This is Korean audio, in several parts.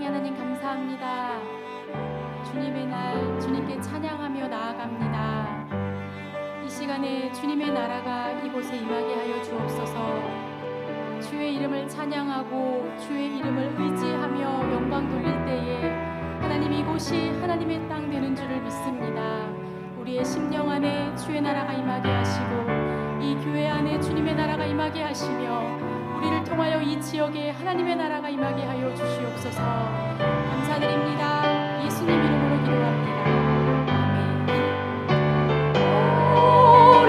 사랑의 하나님 감사합니다. 주님의 날 주님께 찬양하며 나아갑니다. 이 시간에 주님의 나라가 이곳에 임하게 하여 주옵소서. 주의 이름을 찬양하고 주의 이름을 의지하며 영광 돌릴 때에 하나님 이곳이 하나님의 땅 되는 줄을 믿습니다. 우리의 심령 안에 주의 나라가 임하게 하시고 이 교회 안에 주님의 나라가 임하게 하시며 우리를 통하여 이 지역에 하나님의 나라가 임하게 하여 주시옵소서. 감사드립니다. 예수님 이름으로 기도합니다. Oh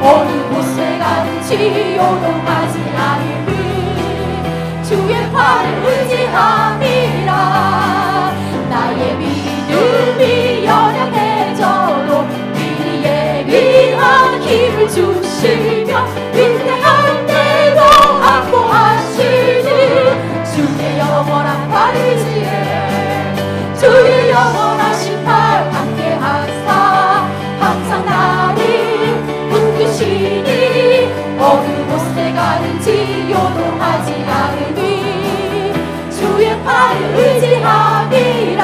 어느 곳에 가든지 요동하지 않으니 주의 팔을 의지함이라. 나의 믿음이 연약해져도 미리 예비한 힘을 주시며 위대할 때도 안보하시니 주의 영원한 팔 의지해 주의 영원하신 팔 함께하사 항상 나를 붙드시니 어느 곳에 가든지 요동하지 않으니 주의 팔을 의지함이라.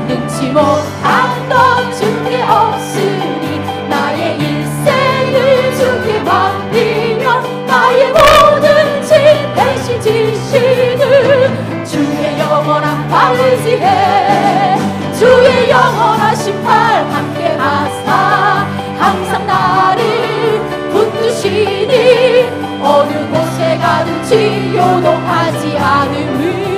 능치 못한 주께 없으니 나의 일생을 주께 맡기며 나의 모든 짐 대신 지시는 주의 영원한 팔 의지해 주의 영원하신 팔 함께하사 항상 나를 붙드시니 어느 곳에 가든지 요동하지 않으니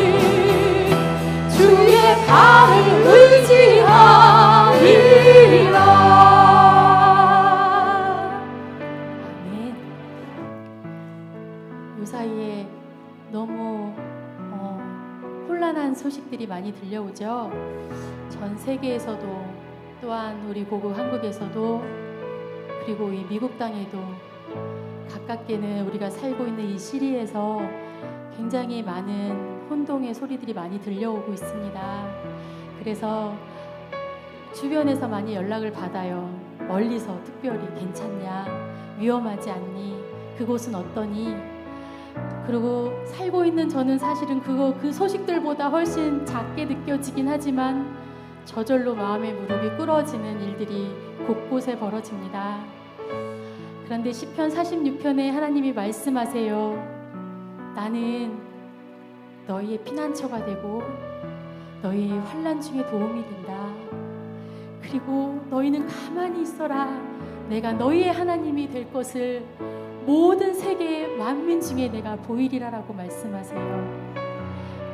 주의 팔을 의지하리라. 아멘. 요 사이에 너무 혼란한 소식들이 많이 들려오죠. 전 세계에서도 또한 우리 고국 한국에서도 그리고 이 미국 땅에도 가깝게는 우리가 살고 있는 이 시리에서 굉장히 많은 혼동의 소리들이 많이 들려오고 있습니다. 그래서 주변에서 많이 연락을 받아요. 멀리서 특별히 괜찮냐? 위험하지 않니? 그곳은 어떠니? 그리고 살고 있는 저는 사실은 그 소식들보다 훨씬 작게 느껴지긴 하지만 저절로 마음의 무릎이 꿇어지는 일들이 곳곳에 벌어집니다. 그런데 시편 46편에 하나님이 말씀하세요. 나는 너희의 피난처가 되고 너희의 환난 중에 도움이 된다. 그리고 너희는 가만히 있어라. 내가 너희의 하나님이 될 것을 모든 세계의 만민 중에 내가 보이리라라고 말씀하세요.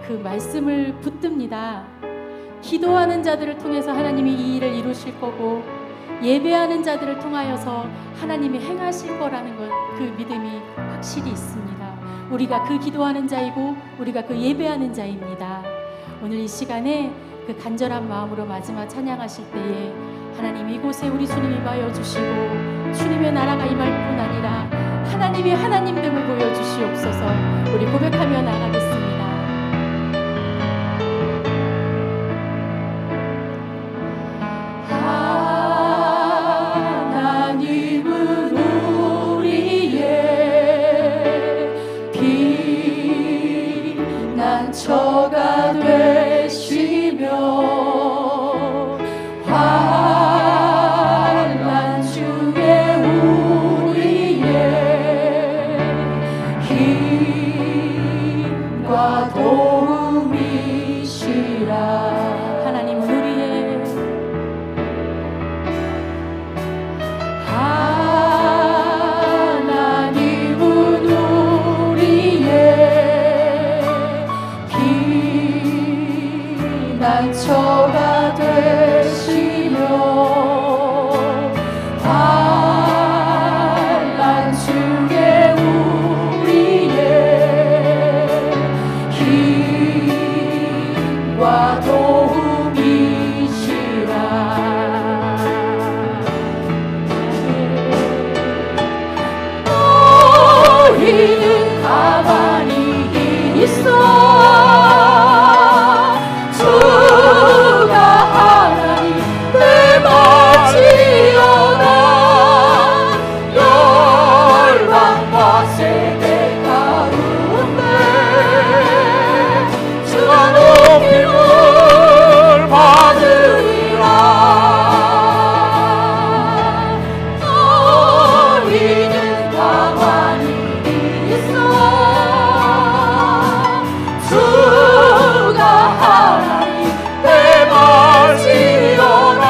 그 말씀을 붙듭니다. 기도하는 자들을 통해서 하나님이 이 일을 이루실 거고, 예배하는 자들을 통하여서 하나님이 행하실 거라는 것, 그 믿음이 확실히 있습니다. 우리가 그 기도하는 자이고 우리가 그 예배하는 자입니다. 오늘 이 시간에 그 간절한 마음으로 마지막 찬양하실 때에 하나님 이곳에 우리 주님이 임하여 주시고 주님의 나라가 임할 뿐 아니라 하나님이 하나님됨을 보여주시옵소서. 우리 고백하며 나가겠습니다. 하나님은 우리의 피난처가 되시며 환난 중에 우리의 힘과 도움이시라. 하나님은 우리의 피난처가 되시며 환난 중에 우리의 힘과 도움이시라. 너희는 가만히 있어 주가 하나님 대마지어라. 열방과 세계 가운데 주가 높임을 받으리라. 너희는 가만히 있어 주가 하나님 대마지어라.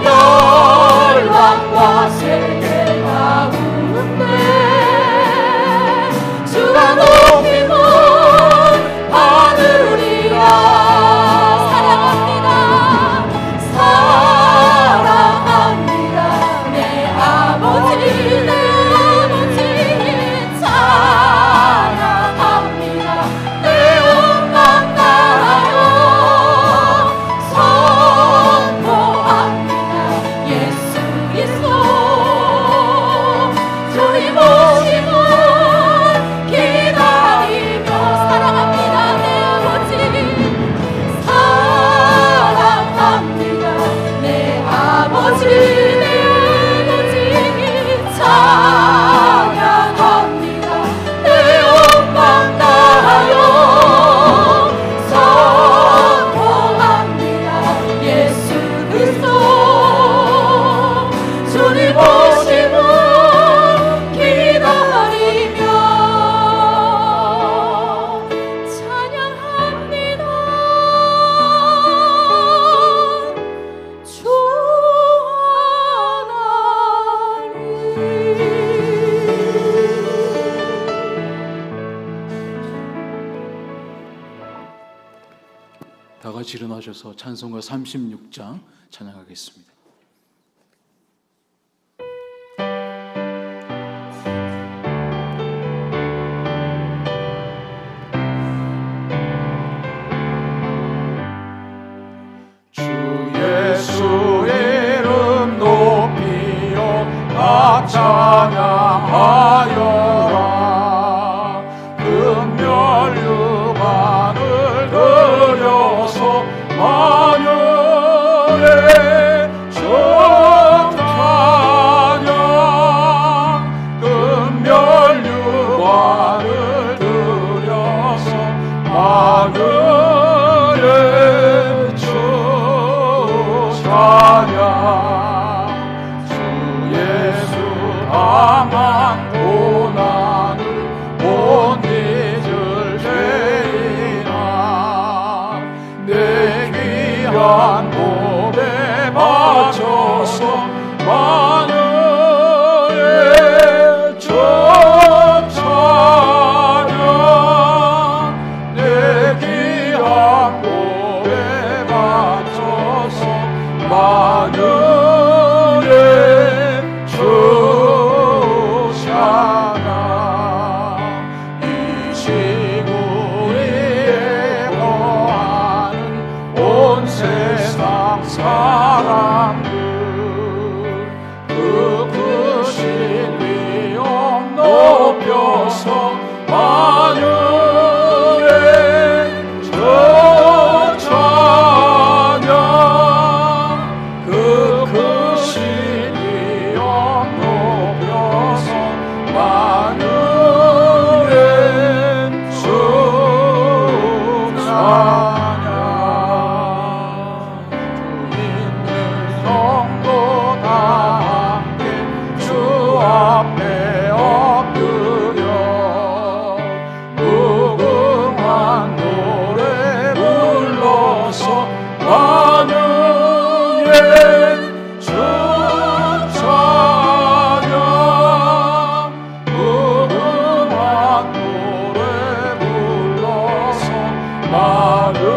열방과 세계 가운데 주가 높임을 받으리라. 사랑합니다. 사랑합니다. 내 아버지 내 아버지 사랑합니다. 내 온갖 나라여 선포합니다. 예수 그리스도 주님 오심을 기다리며 사랑합니다. 내 아버지 사랑합니다. 내 아버지 내 아버지 찬양합니다. 내 온만 나라여 선포합니다. 예수 그리스도 주님 오심을 기다리며 찬양합니다. 주 다 같이 일어나셔서 찬송가 36장 찬양하겠습니다. 주 예수의 이름 높이어 다 찬양하여라. 금멸 유반을 들여서 만유의 정찬양. 금멸 유반을 들여서 만유의 찬양. 주 예수 당한 고난을 못 잊을 죄인아 내 귀한 몸에 바쳐서 앞에 엎드려 무궁한 노래 불러서 만유의 주 찬양 무궁한 노래 불러서 만유의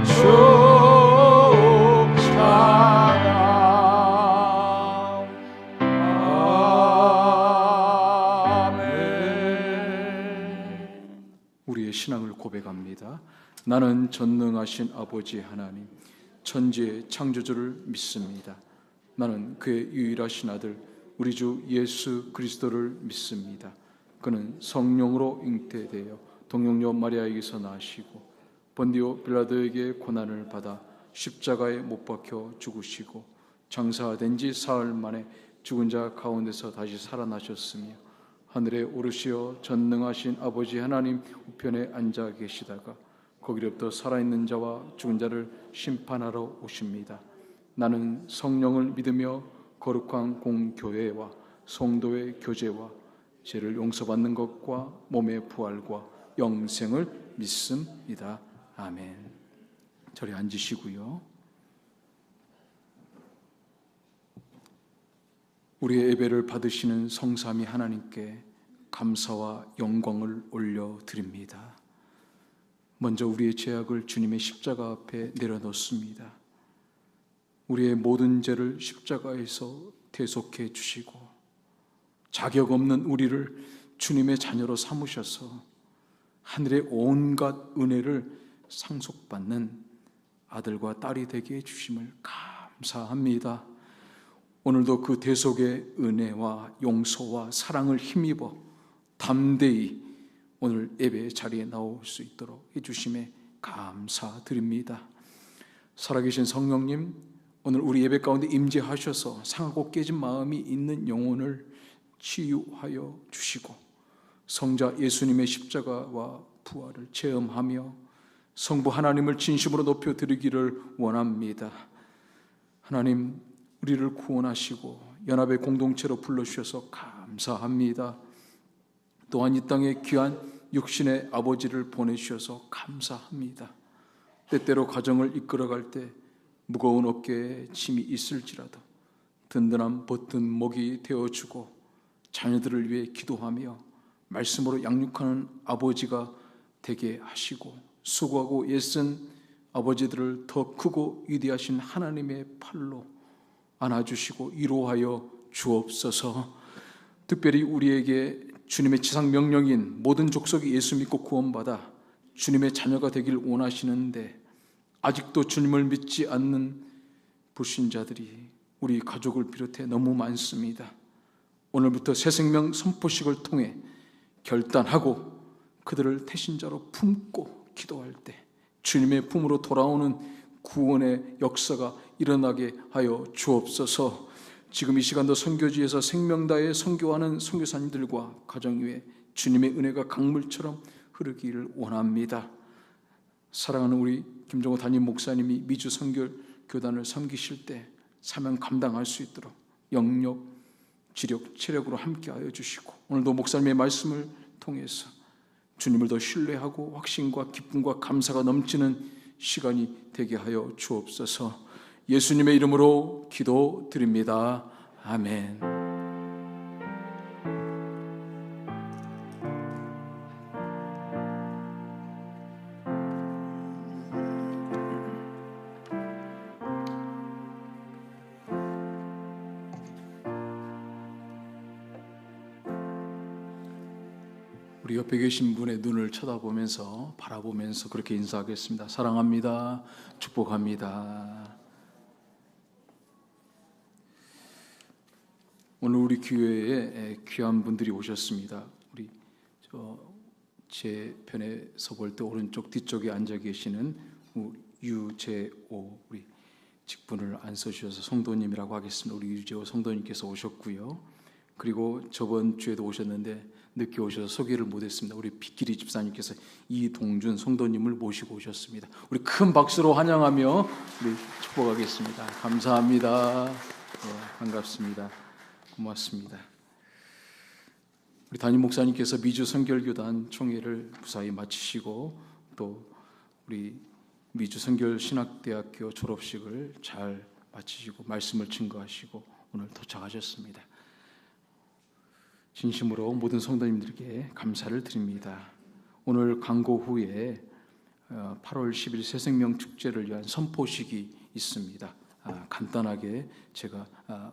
주 찬양. 우리의 신앙을 고백합니다. 나는 전능하신 아버지 하나님, 천지의 창조주를 믿습니다. 나는 그의 유일하신 아들 우리 주 예수 그리스도를 믿습니다. 그는 성령으로 잉태되어 동정녀 마리아에게서 나시고 본디오 빌라도에게 고난을 받아 십자가에 못 박혀 죽으시고 장사된 지 사흘 만에 죽은 자 가운데서 다시 살아나셨으며 하늘에 오르시어 전능하신 아버지 하나님 우편에 앉아 계시다가 거기로부터 살아있는 자와 죽은 자를 심판하러 오십니다. 나는 성령을 믿으며 거룩한 공교회와 성도의 교제와 죄를 용서받는 것과 몸의 부활과 영생을 믿습니다. 아멘. 저리 앉으시고요. 우리의 예배를 받으시는 성삼위 하나님께 감사와 영광을 올려드립니다. 먼저 우리의 죄악을 주님의 십자가 앞에 내려놓습니다. 우리의 모든 죄를 십자가에서 대속해 주시고 자격 없는 우리를 주님의 자녀로 삼으셔서 하늘의 온갖 은혜를 상속받는 아들과 딸이 되게 해주심을 감사합니다. 오늘도 그 대속의 은혜와 용서와 사랑을 힘입어 담대히 오늘 예배 자리에 나올 수 있도록 해주심에 감사드립니다. 살아계신 성령님, 오늘 우리 예배 가운데 임재하셔서 상하고 깨진 마음이 있는 영혼을 치유하여 주시고 성자 예수님의 십자가와 부활을 체험하며 성부 하나님을 진심으로 높여드리기를 원합니다. 하나님, 우리를 구원하시고 연합의 공동체로 불러주셔서 감사합니다. 또한 이 땅에 귀한 육신의 아버지를 보내주셔서 감사합니다. 때때로 가정을 이끌어갈 때 무거운 어깨에 짐이 있을지라도 든든한 버튼목이 되어주고 자녀들을 위해 기도하며 말씀으로 양육하는 아버지가 되게 하시고 수고하고 애쓴 아버지들을 더 크고 위대하신 하나님의 팔로 안아주시고 위로하여 주옵소서. 특별히 우리에게 주님의 지상 명령인 모든 족속이 예수 믿고 구원받아 주님의 자녀가 되길 원하시는데 아직도 주님을 믿지 않는 불신자들이 우리 가족을 비롯해 너무 많습니다. 오늘부터 새 생명 선포식을 통해 결단하고 그들을 태신자로 품고 기도할 때 주님의 품으로 돌아오는 구원의 역사가 일어나게 하여 주옵소서. 지금 이 시간도 선교지에서 생명다에 선교하는 선교사님들과 가정 위에 주님의 은혜가 강물처럼 흐르기를 원합니다. 사랑하는 우리 김종호 담임 목사님이 미주 선교교단을 섬기실 때 사명 감당할 수 있도록 영력, 지력, 체력으로 함께하여 주시고 오늘도 목사님의 말씀을 통해서 주님을 더 신뢰하고 확신과 기쁨과 감사가 넘치는 시간이 되게 하여 주옵소서. 예수님의 이름으로 기도드립니다. 아멘. 우리 옆에 계신 분의 눈을 쳐다보면서 바라보면서 그렇게 인사하겠습니다. 사랑합니다. 축복합니다. 오늘 우리 교회에 귀한 분들이 오셨습니다. 우리 제 편에서 볼 때 오른쪽 뒤쪽에 앉아 계시는 유재오 우리 직분을 안 써주셔서 성도님이라고 하겠습니다. 우리 유재오 성도님께서 오셨고요. 그리고 저번 주에도 오셨는데 늦게 오셔서 소개를 못했습니다. 우리 빗길이 집사님께서 이동준 성도님을 모시고 오셨습니다. 우리 큰 박수로 환영하며 우리 축복하겠습니다. 감사합니다. 네, 반갑습니다. 고맙습니다. 우리 담임 목사님께서 미주 선결교단 총회를 무사히 마치시고 또 우리 미주 선결신학대학교 졸업식을 잘 마치시고 말씀을 증거하시고 오늘 도착하셨습니다. 진심으로 모든 성도님들에게 감사를 드립니다. 오늘 강고 후에 8월 10일 새생명 축제를 위한 선포식이 있습니다. 간단하게 제가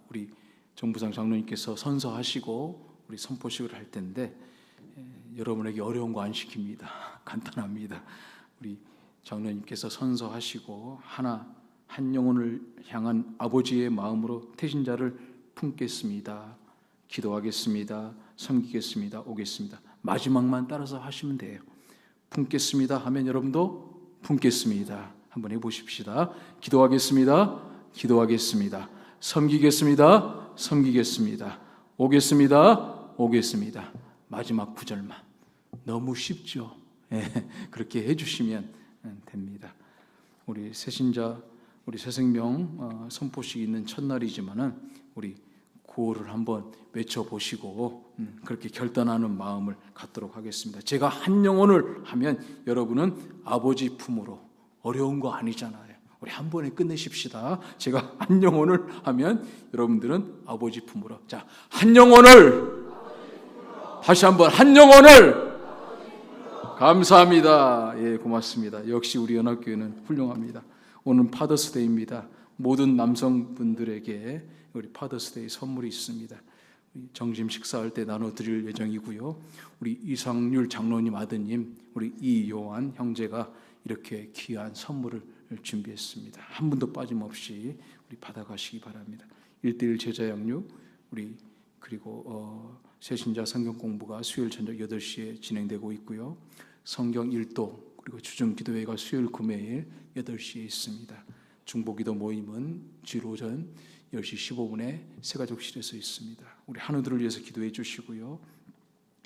우리 정부상 장로님께서 선서하시고 우리 선포식을 할 텐데 여러분에게 어려운 거 안 시킵니다. 간단합니다. 우리 장로님께서 선서하시고 한 영혼을 향한 아버지의 마음으로 태신자를 품겠습니다. 기도하겠습니다. 섬기겠습니다. 오겠습니다. 마지막만 따라서 하시면 돼요. 품겠습니다 하면 여러분도 품겠습니다. 한번 해보십시다. 기도하겠습니다. 기도하겠습니다. 섬기겠습니다. 섬기겠습니다. 오겠습니다. 오겠습니다. 마지막 구절만. 너무 쉽죠? 그렇게 해주시면 됩니다. 우리 새신자, 우리 새생명 선포식이 있는 첫날이지만은 우리 구호를 한번 외쳐보시고 그렇게 결단하는 마음을 갖도록 하겠습니다. 제가 한 영혼을 하면 여러분은 아버지 품으로, 어려운 거 아니잖아요. 우리 한 번에 끝내십시다. 제가 한 영혼을 하면 여러분들은 아버지 품으로. 자, 한 영혼을 다시 한번 한 영혼을. 감사합니다. 예, 고맙습니다. 역시 우리 연합교회는 훌륭합니다. 오늘 파더스데이입니다. 모든 남성분들에게 우리 파더스데이 선물이 있습니다. 점심 식사할 때 나눠드릴 예정이고요. 우리 이상률 장로님 아드님, 우리 이요한 형제가 이렇게 귀한 선물을 준비했습니다. 한 분도 빠짐없이 우리 받아가시기 바랍니다. 1:1 제자 양육, 우리 그리고 새신자 성경 공부가 수요일 저녁 8시에 진행되고 있고요. 성경 1도 그리고 주중 기도회가 수요일 금요일 8시에 있습니다. 중보기도 모임은 주일 오전 10시 15분에 새가족실에서 있습니다. 우리 한우들을 위해서 기도해 주시고요.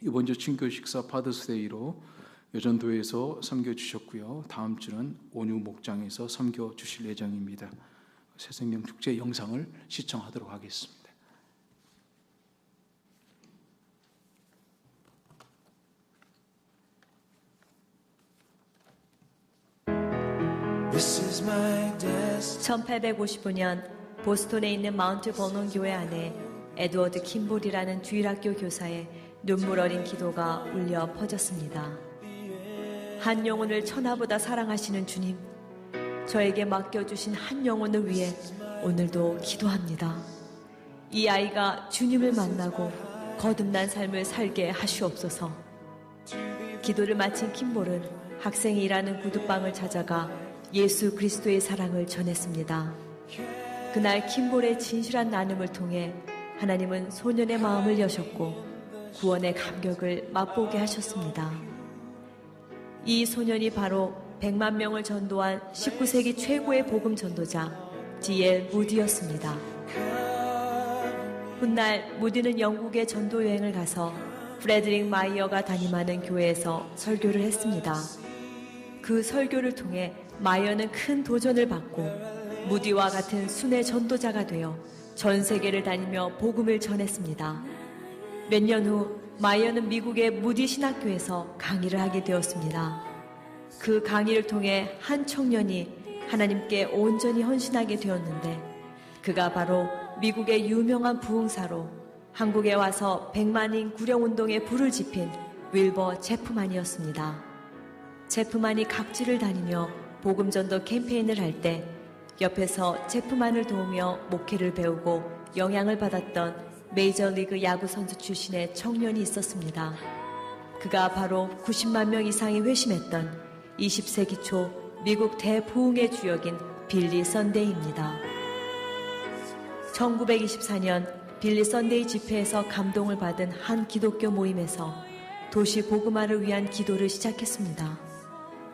이번 주 친교 식사 파더스데이로 여전도에서 섬겨 주셨고요. 다음 주는 온유 목장에서 섬겨 주실 예정입니다. 새생명 축제 영상을 시청하도록 하겠습니다. This is my destiny. 1855년 보스턴에 있는 마운트 버논 교회 안에 에드워드 킴볼이라는 주일학교 교사의 눈물 어린 기도가 울려 퍼졌습니다. 한 영혼을 천하보다 사랑하시는 주님, 저에게 맡겨주신 한 영혼을 위해 오늘도 기도합니다. 이 아이가 주님을 만나고 거듭난 삶을 살게 하시옵소서. 기도를 마친 킴볼은 학생이 일하는 구두방을 찾아가 예수 그리스도의 사랑을 전했습니다. 그날 킴볼의 진실한 나눔을 통해 하나님은 소년의 마음을 여셨고 구원의 감격을 맛보게 하셨습니다. 이 소년이 바로 100만 명을 전도한 19세기 최고의 복음 전도자 D.L. 무디였습니다. 훗날 무디는 영국에 전도 여행을 가서 프레드릭 마이어가 담임하는 교회에서 설교를 했습니다. 그 설교를 통해 마이어는 큰 도전을 받고 무디와 같은 순회 전도자가 되어 전 세계를 다니며 복음을 전했습니다. 몇 년 후 마이어는 미국의 무디 신학교에서 강의를 하게 되었습니다. 그 강의를 통해 한 청년이 하나님께 온전히 헌신하게 되었는데 그가 바로 미국의 유명한 부흥사로 한국에 와서 100만인 구령운동에 불을 지핀 윌버 제프만이었습니다. 제프만이 각지를 다니며 복음전도 캠페인을 할 때 옆에서 제프만을 도우며 목회를 배우고 영향을 받았던 메이저리그 야구 선수 출신의 청년이 있었습니다. 그가 바로 90만 명 이상이 회심했던 20세기 초 미국 대부흥의 주역인 빌리 선데이입니다. 1924년 빌리 선데이 집회에서 감동을 받은 한 기독교 모임에서 도시 복음화를 위한 기도를 시작했습니다.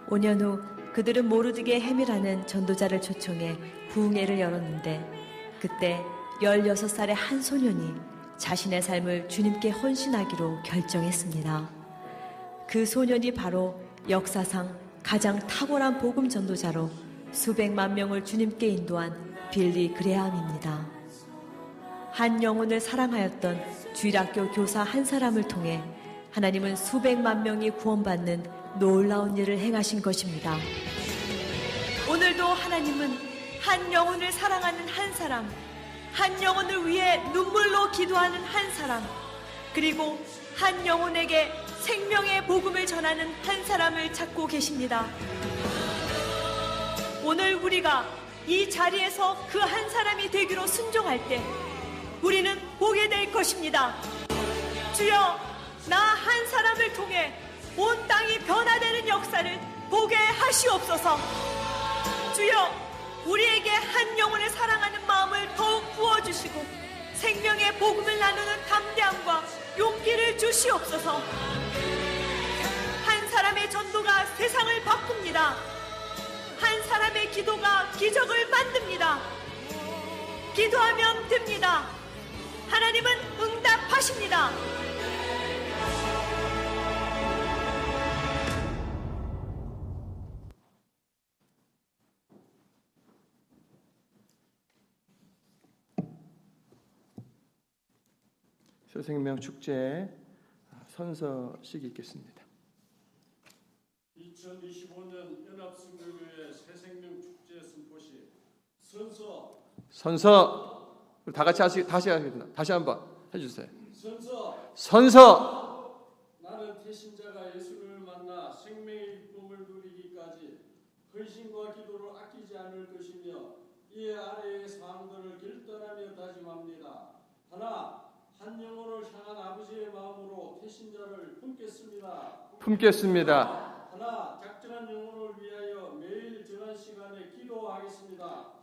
5년 후 그들은 모르드게 해밀하는 전도자를 초청해 부흥회를 열었는데 그때 16살의 한 소년이 자신의 삶을 주님께 헌신하기로 결정했습니다. 그 소년이 바로 역사상 가장 탁월한 복음 전도자로 수백만 명을 주님께 인도한 빌리 그레함입니다. 한 영혼을 사랑하였던 주일학교 교사 한 사람을 통해 하나님은 수백만 명이 구원받는 놀라운 일을 행하신 것입니다. 오늘도 하나님은 한 영혼을 사랑하는 한 사람, 한 영혼을 위해 눈물로 기도하는 한 사람, 그리고 한 영혼에게 생명의 복음을 전하는 한 사람을 찾고 계십니다. 오늘 우리가 이 자리에서 그 한 사람이 되기로 순종할 때 우리는 보게 될 것입니다. 주여, 나 한 사람을 통해 온 땅이 변화되는 역사를 보게 하시옵소서. 주여, 우리에게 한 영혼을 사랑하는 마음을 더욱 부어주시고 생명의 복음을 나누는 담대함과 용기를 주시옵소서. 한 사람의 전도가 세상을 바꿉니다. 한 사람의 기도가 기적을 만듭니다. 기도하면 됩니다. 하나님은 응답하십니다. 새생명 축제 선서식 읽겠습니다. 2025년 연합성교회 새생명 축제 선포식 선서 다 같이 다시 한번 해주세요. 선서 나는 태신자가 예수를 만나 생명의 기쁨을 누리기까지 헌신과 기도를 아끼지 않을 것이며 이에 아래의 사항들을 결단하며 다짐합니다. 하나, 한 영혼을 향한 아버지의 마음으로 태신자를 품겠습니다. 하나, 작정한 영혼을 위하여 매일 정한 시간에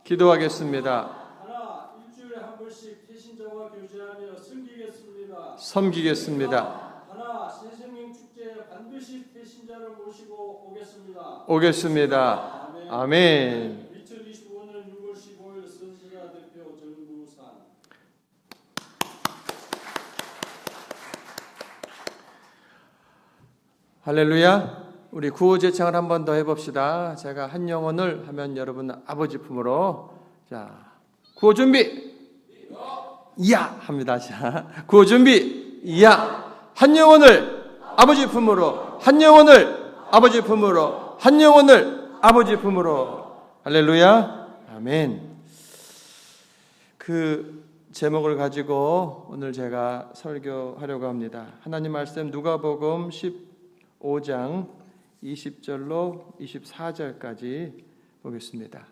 기도하겠습니다. 하나, 일주일에 한 번씩 태신자와 교제하며 섬기겠습니다. 하나, 새생명 축제에 반드시 태신자를 모시고 오겠습니다. 아멘. 2025년 6월 15일 선지자 대표 정부산. 할렐루야. 우리 구호 제창을 한 번 더 해봅시다. 제가 한 영혼을 하면 여러분 아버지 품으로, 자, 구호 준비, 야 합니다. 자, 구호 준비, 야. 한 영혼을 아버지 품으로, 한 영혼을 아버지 품으로, 한 영혼을 아버지 품으로. 할렐루야. 아멘. 그 제목을 가지고 오늘 제가 설교하려고 합니다. 하나님 말씀 누가복음 15장 20절로 24절까지 보겠습니다.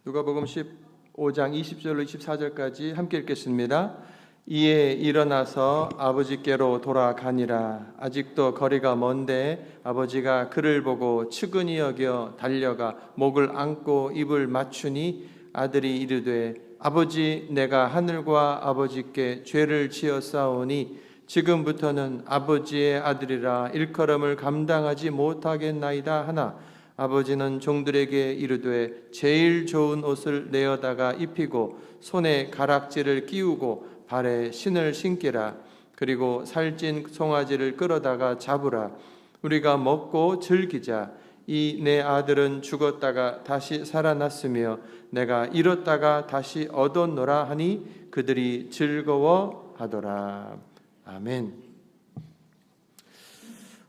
누가복음 15장 20절로 24절까지 함께 읽겠습니다. 이에 일어나서 아버지께로 돌아가니라. 아직도 거리가 먼데 아버지가 그를 보고 측은히 여겨 달려가 목을 안고 입을 맞추니 아들이 이르되 아버지, 내가 하늘과 아버지께 죄를 지었사오니 지금부터는 아버지의 아들이라 일컬음을 감당하지 못하겠나이다 하나, 아버지는 종들에게 이르되 제일 좋은 옷을 내어다가 입히고 손에 가락지를 끼우고 발에 신을 신기라. 그리고 살찐 송아지를 끌어다가 잡으라. 우리가 먹고 즐기자. 이 내 아들은 죽었다가 다시 살아났으며 내가 잃었다가 다시 얻었노라 하니 그들이 즐거워하더라. 아멘.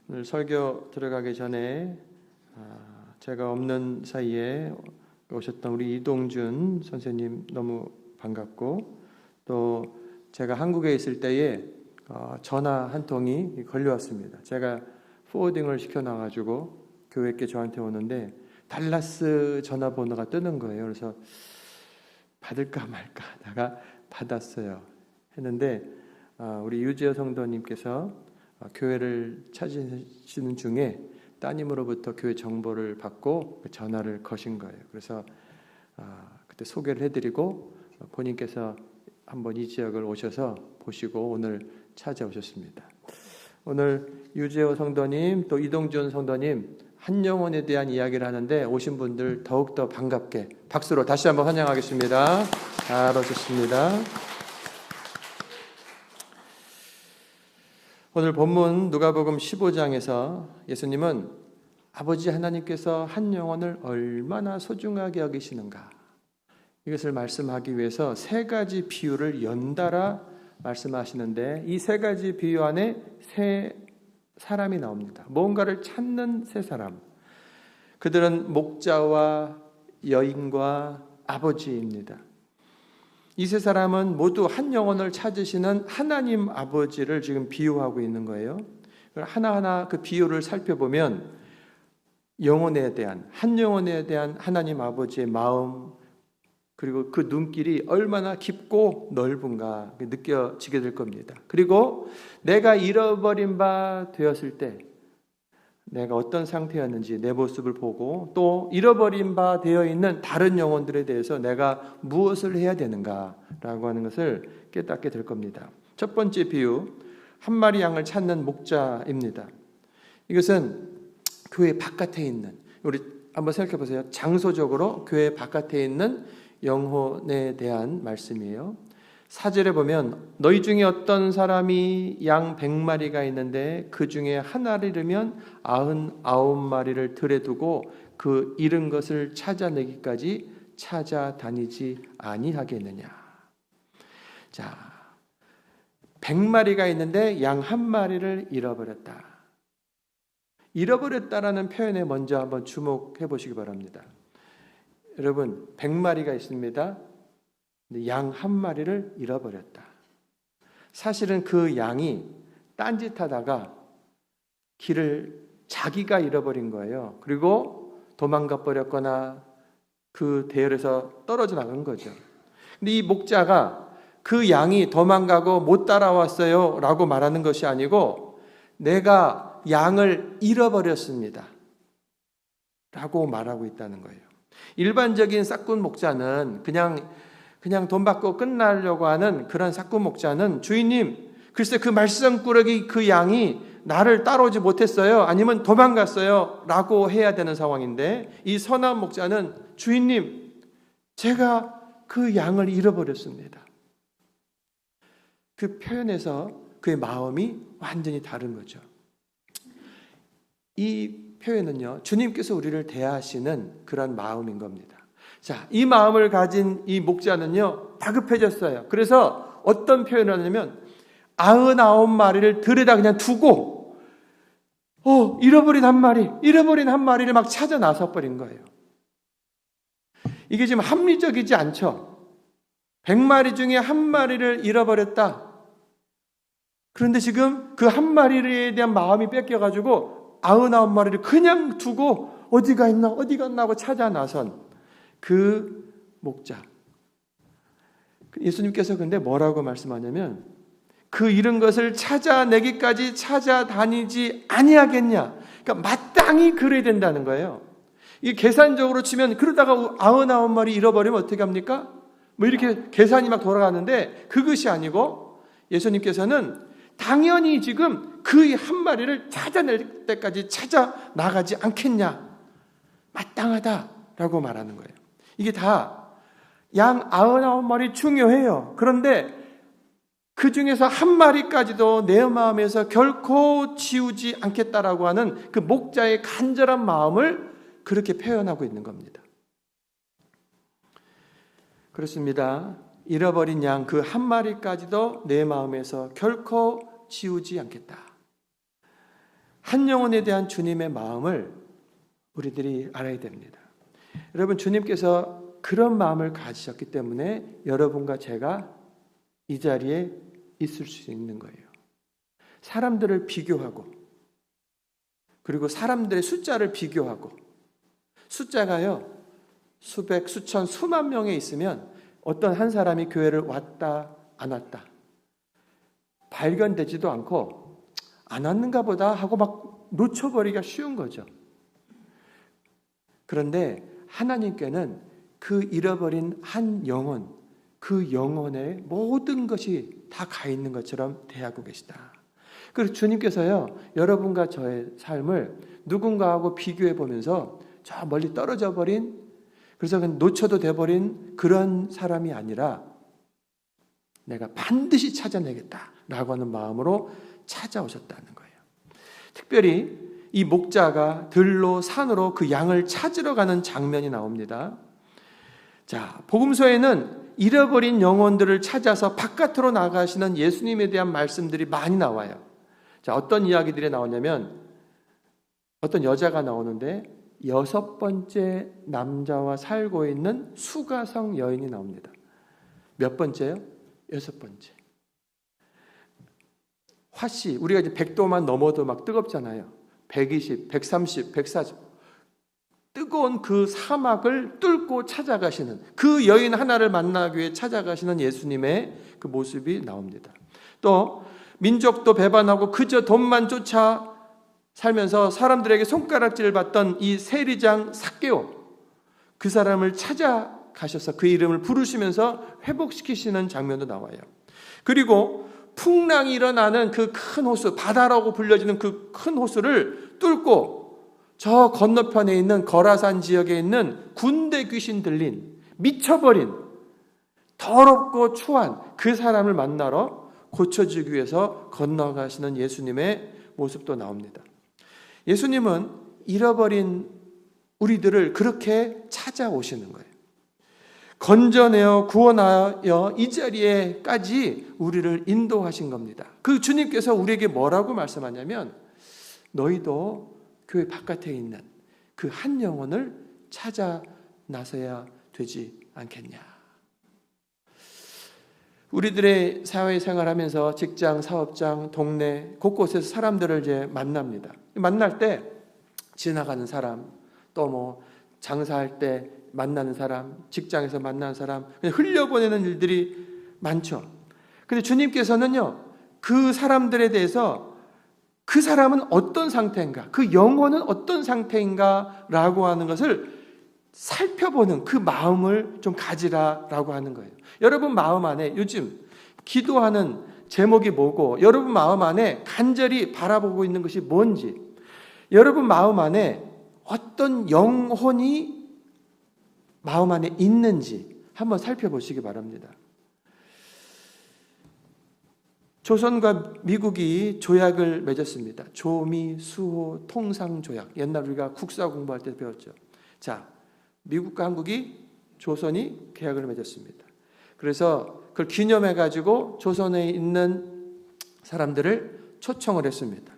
오늘 설교 들어가기 전에 제가 없는 사이에 오셨던 우리 이동준 선생님 너무 반갑고, 또 제가 한국에 있을 때에 전화 한 통이 걸려왔습니다. 제가 포워딩을 시켜놔가지고 교회께 저한테 오는데 달라스 전화번호가 뜨는 거예요. 그래서 받을까 말까 하다가 받았어요. 했는데 우리 유지어 성도님께서 교회를 찾으시는 중에 따님으로부터 교회 정보를 받고 전화를 거신 거예요. 그래서 그때 소개를 해드리고 본인께서 한번 이 지역을 오셔서 보시고 오늘 찾아오셨습니다. 오늘 유재호 성도님 또 이동준 성도님 한 영혼에 대한 이야기를 하는데 오신 분들 더욱더 반갑게 박수로 다시 한번 환영하겠습니다. 잘 오셨습니다. 오늘 본문 누가복음 15장에서 예수님은 아버지 하나님께서 한 영혼을 얼마나 소중하게 여기시는가, 이것을 말씀하기 위해서 세 가지 비유를 연달아 말씀하시는데, 이 세 가지 비유 안에 세 사람이 나옵니다. 뭔가를 찾는 세 사람. 그들은 목자와 여인과 아버지입니다. 이 세 사람은 모두 한 영혼을 찾으시는 하나님 아버지를 지금 비유하고 있는 거예요. 하나하나 그 비유를 살펴보면 영혼에 대한, 한 영혼에 대한 하나님 아버지의 마음, 그리고 그 눈길이 얼마나 깊고 넓은가 느껴지게 될 겁니다. 그리고 내가 잃어버린 바 되었을 때 내가 어떤 상태였는지 내 모습을 보고, 또 잃어버린 바 되어 있는 다른 영혼들에 대해서 내가 무엇을 해야 되는가라고 하는 것을 깨닫게 될 겁니다. 첫 번째 비유, 한 마리 양을 찾는 목자입니다. 이것은 교회 바깥에 있는, 우리 한번 생각해 보세요. 장소적으로 교회 바깥에 있는 영혼에 대한 말씀이에요. 4절에 보면 너희 중에 어떤 사람이 양 100마리가 있는데 그 중에 하나를 잃으면 99마리를 들에 두고 그 잃은 것을 찾아내기까지 찾아다니지 아니하겠느냐. 자, 100마리가 있는데 양 1마리를 잃어버렸다. 잃어버렸다라는 표현에 먼저 한번 주목해 보시기 바랍니다. 여러분, 100마리가 있습니다. 양 1마리를 잃어버렸다. 사실은 그 양이 딴짓하다가 길을 자기가 잃어버린 거예요. 그리고 도망가 버렸거나 그 대열에서 떨어져 나간 거죠. 근데 이 목자가 그 양이 도망가고 못 따라왔어요 라고 말하는 것이 아니고, 내가 양을 잃어버렸습니다 라고 말하고 있다는 거예요. 일반적인 싹군 목자는 그냥 돈 받고 끝나려고 하는 그런 싹군 목자는, 주인님, 글쎄 그 말썽꾸러기 그 양이 나를 따라오지 못했어요, 아니면 도망갔어요 라고 해야 되는 상황인데, 이 선한 목자는, 주인님, 제가 그 양을 잃어버렸습니다. 그 표현에서 그의 마음이 완전히 다른 거죠. 이 표현은요, 주님께서 우리를 대하시는 그런 마음인 겁니다. 자, 이 마음을 가진 이 목자는요, 다급해졌어요. 그래서 어떤 표현을 하냐면 99마리를 들에다 그냥 두고 잃어버린 한 마리를 막 찾아 나서 버린 거예요. 이게 지금 합리적이지 않죠. 100마리 중에 1마리를 잃어버렸다. 그런데 지금 그 1마리에 대한 마음이 뺏겨가지고 99마리를 그냥 두고 어디 갔나 하고 찾아 나선 그 목자. 예수님께서 근데 뭐라고 말씀하냐면, 그 잃은 것을 찾아내기까지 찾아다니지 아니하겠냐. 그러니까 마땅히 그래야 된다는 거예요. 이게 계산적으로 치면, 그러다가 99마리 잃어버리면 어떻게 합니까? 뭐 이렇게 계산이 막 돌아가는데, 그것이 아니고 예수님께서는 당연히 지금 그 1마리를 찾아낼 때까지 찾아 나가지 않겠냐. 마땅하다라고 말하는 거예요. 이게 다 양 99마리 중요해요. 그런데 그 중에서 1마리까지도 내 마음에서 결코 지우지 않겠다라고 하는 그 목자의 간절한 마음을 그렇게 표현하고 있는 겁니다. 그렇습니다. 잃어버린 양 그 1마리까지도 내 마음에서 결코 지우지 않겠다. 한 영혼에 대한 주님의 마음을 우리들이 알아야 됩니다. 여러분, 주님께서 그런 마음을 가지셨기 때문에 여러분과 제가 이 자리에 있을 수 있는 거예요. 사람들을 비교하고, 그리고 사람들의 숫자를 비교하고, 숫자가요 수백, 수천, 수만 명에 있으면 어떤 한 사람이 교회를 왔다 안 왔다 발견되지도 않고 안 왔는가 보다 하고 막 놓쳐버리기가 쉬운 거죠. 그런데 하나님께는 그 잃어버린 한 영혼, 그 영혼의 모든 것이 다 가 있는 것처럼 대하고 계시다. 그리고 주님께서요, 여러분과 저의 삶을 누군가하고 비교해 보면서 저 멀리 떨어져 버린, 그래서 놓쳐도 돼버린 그런 사람이 아니라 내가 반드시 찾아내겠다라고 하는 마음으로 찾아오셨다는 거예요. 특별히 이 목자가 들로 산으로 그 양을 찾으러 가는 장면이 나옵니다. 자, 복음서에는 잃어버린 영혼들을 찾아서 바깥으로 나가시는 예수님에 대한 말씀들이 많이 나와요. 자, 어떤 이야기들이 나오냐면 어떤 여자가 나오는데 6번째 남자와 살고 있는 수가성 여인이 나옵니다. 몇 번째요? 6번째. 화씨, 우리가 이제 100도만 넘어도 막 뜨겁잖아요. 120, 130, 140. 뜨거운 그 사막을 뚫고 찾아가시는, 그 여인 하나를 만나기 위해 찾아가시는 예수님의 그 모습이 나옵니다. 또 민족도 배반하고 그저 돈만 쫓아 살면서 사람들에게 손가락질을 받던 이 세리장 삭개오, 그 사람을 찾아가셔서 그 이름을 부르시면서 회복시키시는 장면도 나와요. 그리고 풍랑이 일어나는 그 큰 호수, 바다라고 불려지는 그 큰 호수를 뚫고 저 건너편에 있는 거라산 지역에 있는 군대 귀신 들린, 미쳐버린, 더럽고 추한 그 사람을 만나러 고쳐주기 위해서 건너가시는 예수님의 모습도 나옵니다. 예수님은 잃어버린 우리들을 그렇게 찾아오시는 거예요. 건져내어 구원하여 이 자리에까지 우리를 인도하신 겁니다. 그 주님께서 우리에게 뭐라고 말씀하냐면 너희도 교회 바깥에 있는 그 한 영혼을 찾아 나서야 되지 않겠냐. 우리들의 사회생활하면서 직장, 사업장, 동네 곳곳에서 사람들을 이제 만납니다. 만날 때 지나가는 사람, 또 뭐 장사할 때 만나는 사람, 직장에서 만나는 사람, 그냥 흘려보내는 일들이 많죠. 근데 주님께서는요, 그 사람들에 대해서 그 사람은 어떤 상태인가, 그 영혼은 어떤 상태인가 라고 하는 것을 살펴보는 그 마음을 좀 가지라라고 하는 거예요. 여러분 마음 안에 요즘 기도하는 제목이 뭐고, 여러분 마음 안에 간절히 바라보고 있는 것이 뭔지, 여러분 마음 안에 어떤 영혼이 마음 안에 있는지 한번 살펴보시기 바랍니다. 조선과 미국이 조약을 맺었습니다. 조미, 수호, 통상 조약. 옛날 우리가 국사 공부할 때 배웠죠. 자, 미국과 한국이, 조선이 계약을 맺었습니다. 그래서 그걸 기념해가지고 조선에 있는 사람들을 초청을 했습니다.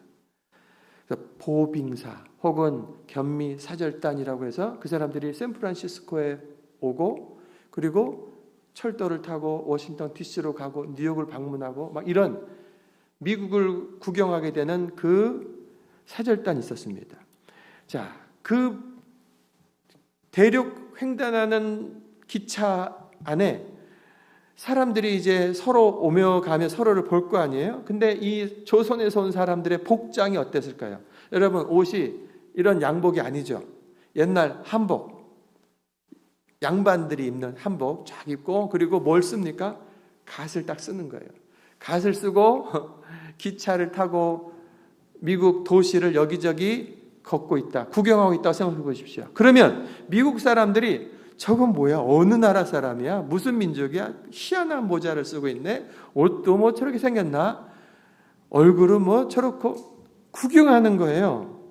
그래서 보빙사 혹은 견미 사절단이라고 해서 그 사람들이 샌프란시스코에 오고, 그리고 철도를 타고 워싱턴 DC로 가고 뉴욕을 방문하고 막 이런 미국을 구경하게 되는 그 사절단이 있었습니다. 자, 그 대륙 횡단하는 기차 안에 사람들이 이제 서로 오며 가며 서로를 볼 거 아니에요? 근데 이 조선에서 온 사람들의 복장이 어땠을까요? 여러분, 옷이 이런 양복이 아니죠. 옛날 한복, 양반들이 입는 한복 쫙 입고, 그리고 뭘 씁니까? 갓을 딱 쓰는 거예요. 갓을 쓰고 기차를 타고 미국 도시를 여기저기 걷고 있다, 구경하고 있다고 생각해 보십시오. 그러면 미국 사람들이 저건 뭐야? 어느 나라 사람이야? 무슨 민족이야? 희한한 모자를 쓰고 있네? 옷도 뭐 저렇게 생겼나? 얼굴은 뭐 저렇고, 구경하는 거예요.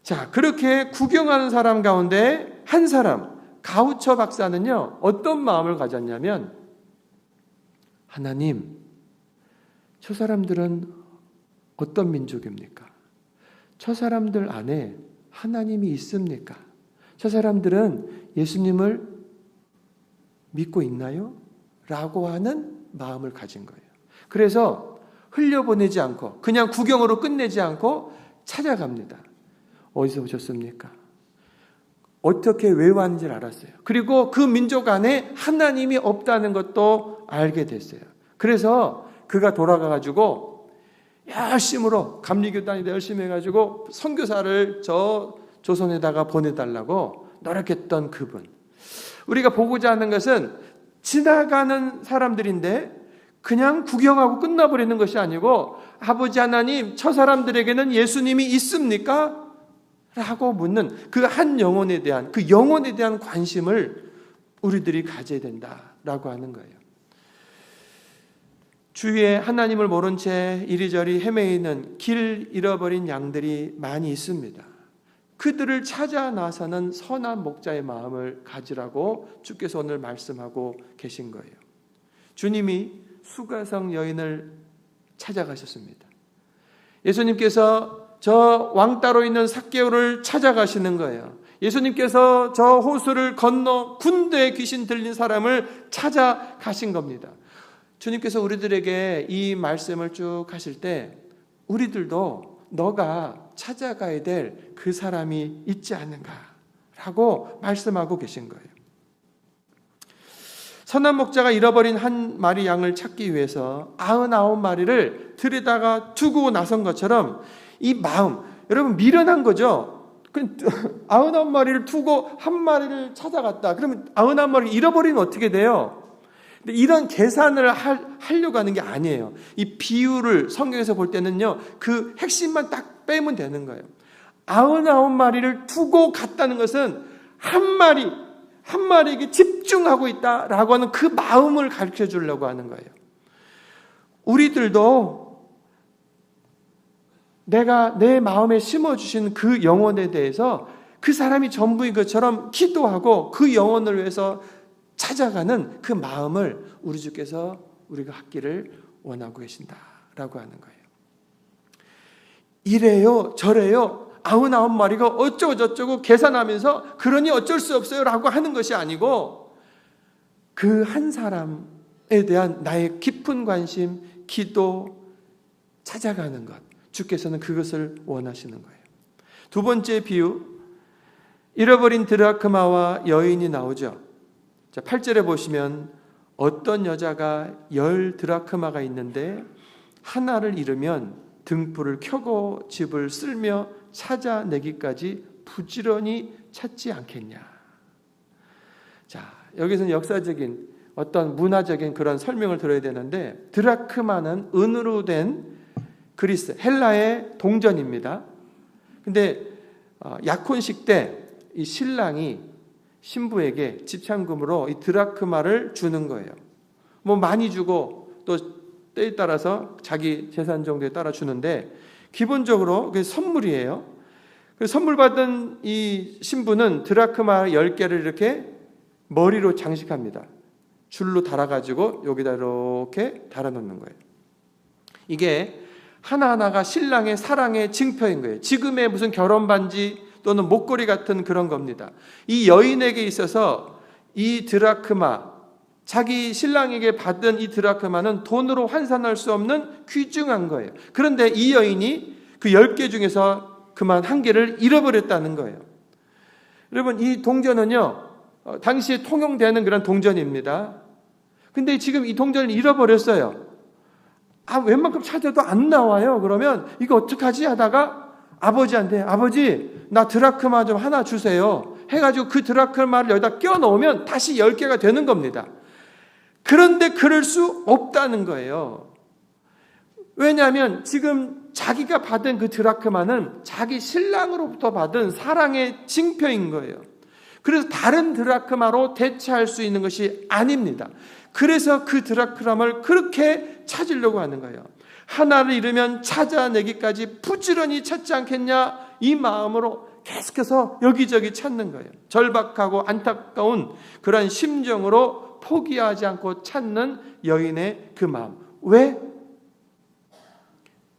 자, 그렇게 구경하는 사람 가운데 한 사람, 가우처 박사는요, 어떤 마음을 가졌냐면, 하나님, 저 사람들은 어떤 민족입니까? 저 사람들 안에 하나님이 있습니까? 저 사람들은 예수님을 믿고 있나요? 라고 하는 마음을 가진 거예요. 그래서 흘려보내지 않고 그냥 구경으로 끝내지 않고 찾아갑니다. 어디서 오셨습니까? 어떻게 왜 왔는지를 알았어요. 그리고 그 민족 안에 하나님이 없다는 것도 알게 됐어요. 그래서 그가 돌아가가지고 열심으로 감리교 다니다 열심히 해가지고 선교사를 저 조선에다가 보내달라고 노력했던 그분. 우리가 보고자 하는 것은 지나가는 사람들인데 그냥 구경하고 끝나버리는 것이 아니고, 아버지 하나님, 저 사람들에게는 예수님이 있습니까? 라고 묻는 그 한 영혼에 대한, 그 영혼에 대한 관심을 우리들이 가져야 된다라고 하는 거예요. 주위에 하나님을 모른 채 이리저리 헤매이는 길 잃어버린 양들이 많이 있습니다. 그들을 찾아 나서는 선한 목자의 마음을 가지라고 주께서 오늘 말씀하고 계신 거예요. 주님이 수가성 여인을 찾아가셨습니다. 예수님께서 저 왕따로 있는 삭개오를 찾아가시는 거예요. 예수님께서 저 호수를 건너 군대에 귀신 들린 사람을 찾아가신 겁니다. 주님께서 우리들에게 이 말씀을 쭉 하실 때 우리들도 너가 찾아가야 될 그 사람이 있지 않는가라고 말씀하고 계신 거예요. 선한 목자가 잃어버린 한 마리 양을 찾기 위해서 99마리를 들여다가 두고 나선 것처럼 이 마음, 여러분 미련한 거죠. 99마리를 두고 한 마리를 찾아갔다. 그러면 99마리 잃어버리면 어떻게 돼요? 근데 이런 계산을 하려고 하는 게 아니에요. 이 비유를 성경에서 볼 때는요, 그 핵심만 딱 빼면 되는 거예요. 99마리를 두고 갔다는 것은 한 마리에게 집중하고 있다라고 하는 그 마음을 가르쳐 주려고 하는 거예요. 우리들도 내가 내 마음에 심어주신 그 영혼에 대해서 그 사람이 전부인 것처럼 기도하고 그 영혼을 위해서 찾아가는 그 마음을 우리 주께서 우리가 갖기를 원하고 계신다라고 하는 거예요. 이래요 저래요 99마리가 어쩌고 저쩌고 계산하면서 그러니 어쩔 수 없어요 라고 하는 것이 아니고 그 한 사람에 대한 나의 깊은 관심, 기도, 찾아가는 것, 주께서는 그것을 원하시는 거예요. 두 번째 비유, 잃어버린 드라크마와 여인이 나오죠. 자, 8절에 보시면 어떤 여자가 10 드라크마가 있는데 하나를 잃으면 등불을 켜고 집을 쓸며 찾아내기까지 부지런히 찾지 않겠냐. 자, 여기서는 역사적인 어떤 문화적인 그런 설명을 들어야 되는데, 드라크마는 은으로 된 그리스, 헬라의 동전입니다. 근데 약혼식 때 이 신랑이 신부에게 집착금으로 이 드라크마를 주는 거예요. 뭐 많이 주고 또 때에 따라서 자기 재산 정도에 따라 주는데 기본적으로 그게 선물이에요. 그 선물 받은 이 신부는 드라크마 10개를 이렇게 머리로 장식합니다. 줄로 달아가지고 여기다 이렇게 달아놓는 거예요. 이게 하나하나가 신랑의 사랑의 증표인 거예요. 지금의 무슨 결혼 반지 또는 목걸이 같은 그런 겁니다. 이 여인에게 있어서 이 드라크마, 자기 신랑에게 받은 이 드라크마는 돈으로 환산할 수 없는 귀중한 거예요. 그런데 이 여인이 그 10개 중에서 그만 한 개를 잃어버렸다는 거예요. 여러분, 이 동전은요, 당시에 통용되는 그런 동전입니다. 근데 지금 이 동전을 잃어버렸어요. 웬만큼 찾아도 안 나와요. 그러면 이거 어떡하지 하다가 아버지한테, 아버지 나 드라크마 좀 하나 주세요 해가지고 그 드라크마를 여기다 껴 넣으면 다시 10개가 되는 겁니다. 그런데 그럴 수 없다는 거예요. 왜냐하면 지금 자기가 받은 그 드라크마는 자기 신랑으로부터 받은 사랑의 징표인 거예요. 그래서 다른 드라크마로 대체할 수 있는 것이 아닙니다. 그래서 그 드라크마를 그렇게 찾으려고 하는 거예요. 하나를 잃으면 찾아내기까지 부지런히 찾지 않겠냐, 이 마음으로 계속해서 여기저기 찾는 거예요. 절박하고 안타까운 그런 심정으로 포기하지 않고 찾는 여인의 그 마음. 왜?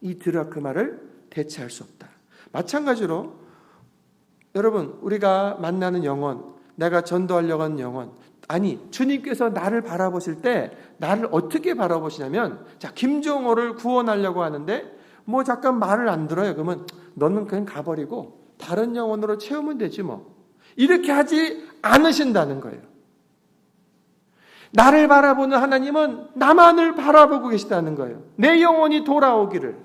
이 드라크마를 대체할 수 없다. 마찬가지로 여러분, 우리가 만나는 영혼, 내가 전도하려고 하는 영혼, 아니 주님께서 나를 바라보실 때 나를 어떻게 바라보시냐면, 자, 김종호를 구원하려고 하는데 뭐 잠깐 말을 안 들어요. 그러면 너는 그냥 가버리고 다른 영혼으로 채우면 되지 뭐, 이렇게 하지 않으신다는 거예요. 나를 바라보는 하나님은 나만을 바라보고 계시다는 거예요. 내 영혼이 돌아오기를.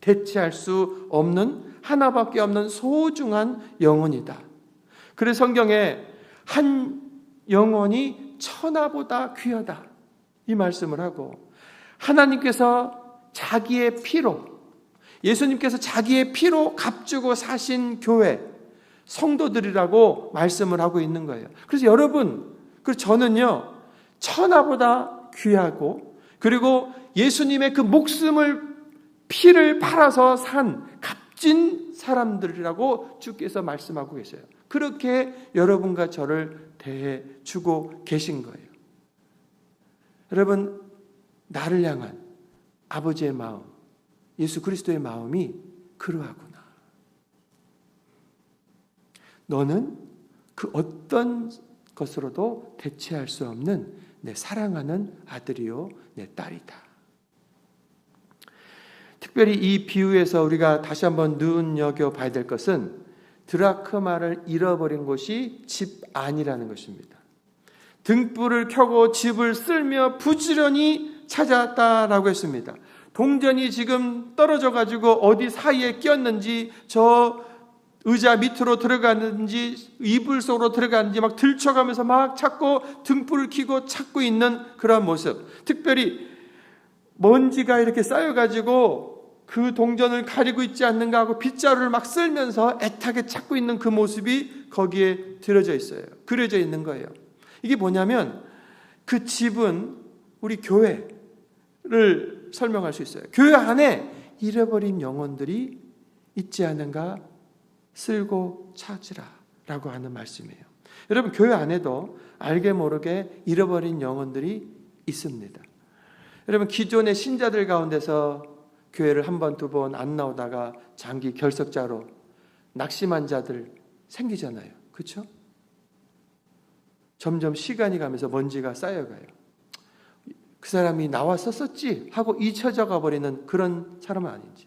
대체할 수 없는, 하나밖에 없는 소중한 영혼이다. 그래서 성경에 한 영혼이 천하보다 귀하다, 이 말씀을 하고, 하나님께서 자기의 피로, 예수님께서 자기의 피로 값주고 사신 교회, 성도들이라고 말씀을 하고 있는 거예요. 그래서 여러분, 그리고 저는요, 천하보다 귀하고 그리고 예수님의 그 목숨을 피를 팔아서 산 값진 사람들이라고 주께서 말씀하고 계세요. 그렇게 여러분과 저를 대해 주고 계신 거예요. 여러분, 나를 향한 아버지의 마음, 예수 그리스도의 마음이 그러하구나. 너는 그 어떤 것으로도 대체할 수 없는 내 사랑하는 아들이요 내 딸이다. 특별히 이 비유에서 우리가 다시 한번 눈여겨봐야 될 것은 드라크마를 잃어버린 곳이 집 안이라는 것입니다. 등불을 켜고 집을 쓸며 부지런히 찾았다라고 했습니다. 동전이 지금 떨어져 가지고 어디 사이에 끼었는지, 저 의자 밑으로 들어갔는지, 이불 속으로 들어갔는지 막 들춰가면서 막 찾고 등불을 켜고 찾고 있는 그런 모습. 특별히 먼지가 이렇게 쌓여가지고 그 동전을 가리고 있지 않는가 하고 빗자루를 막 쓸면서 애타게 찾고 있는 그 모습이 거기에 들어져 있어요. 그려져 있는 거예요. 이게 뭐냐면 그 집은 우리 교회를 설명할 수 있어요. 교회 안에 잃어버린 영혼들이 있지 않은가 쓸고 찾으라 라고 하는 말씀이에요. 여러분, 교회 안에도 알게 모르게 잃어버린 영혼들이 있습니다. 여러분, 기존의 신자들 가운데서 교회를 한 번, 두 번 안 나오다가 장기 결석자로 낙심한 자들 생기잖아요. 그렇죠? 점점 시간이 가면서 먼지가 쌓여가요. 그 사람이 나왔었지 하고 잊혀져 가버리는 그런 사람은 아닌지.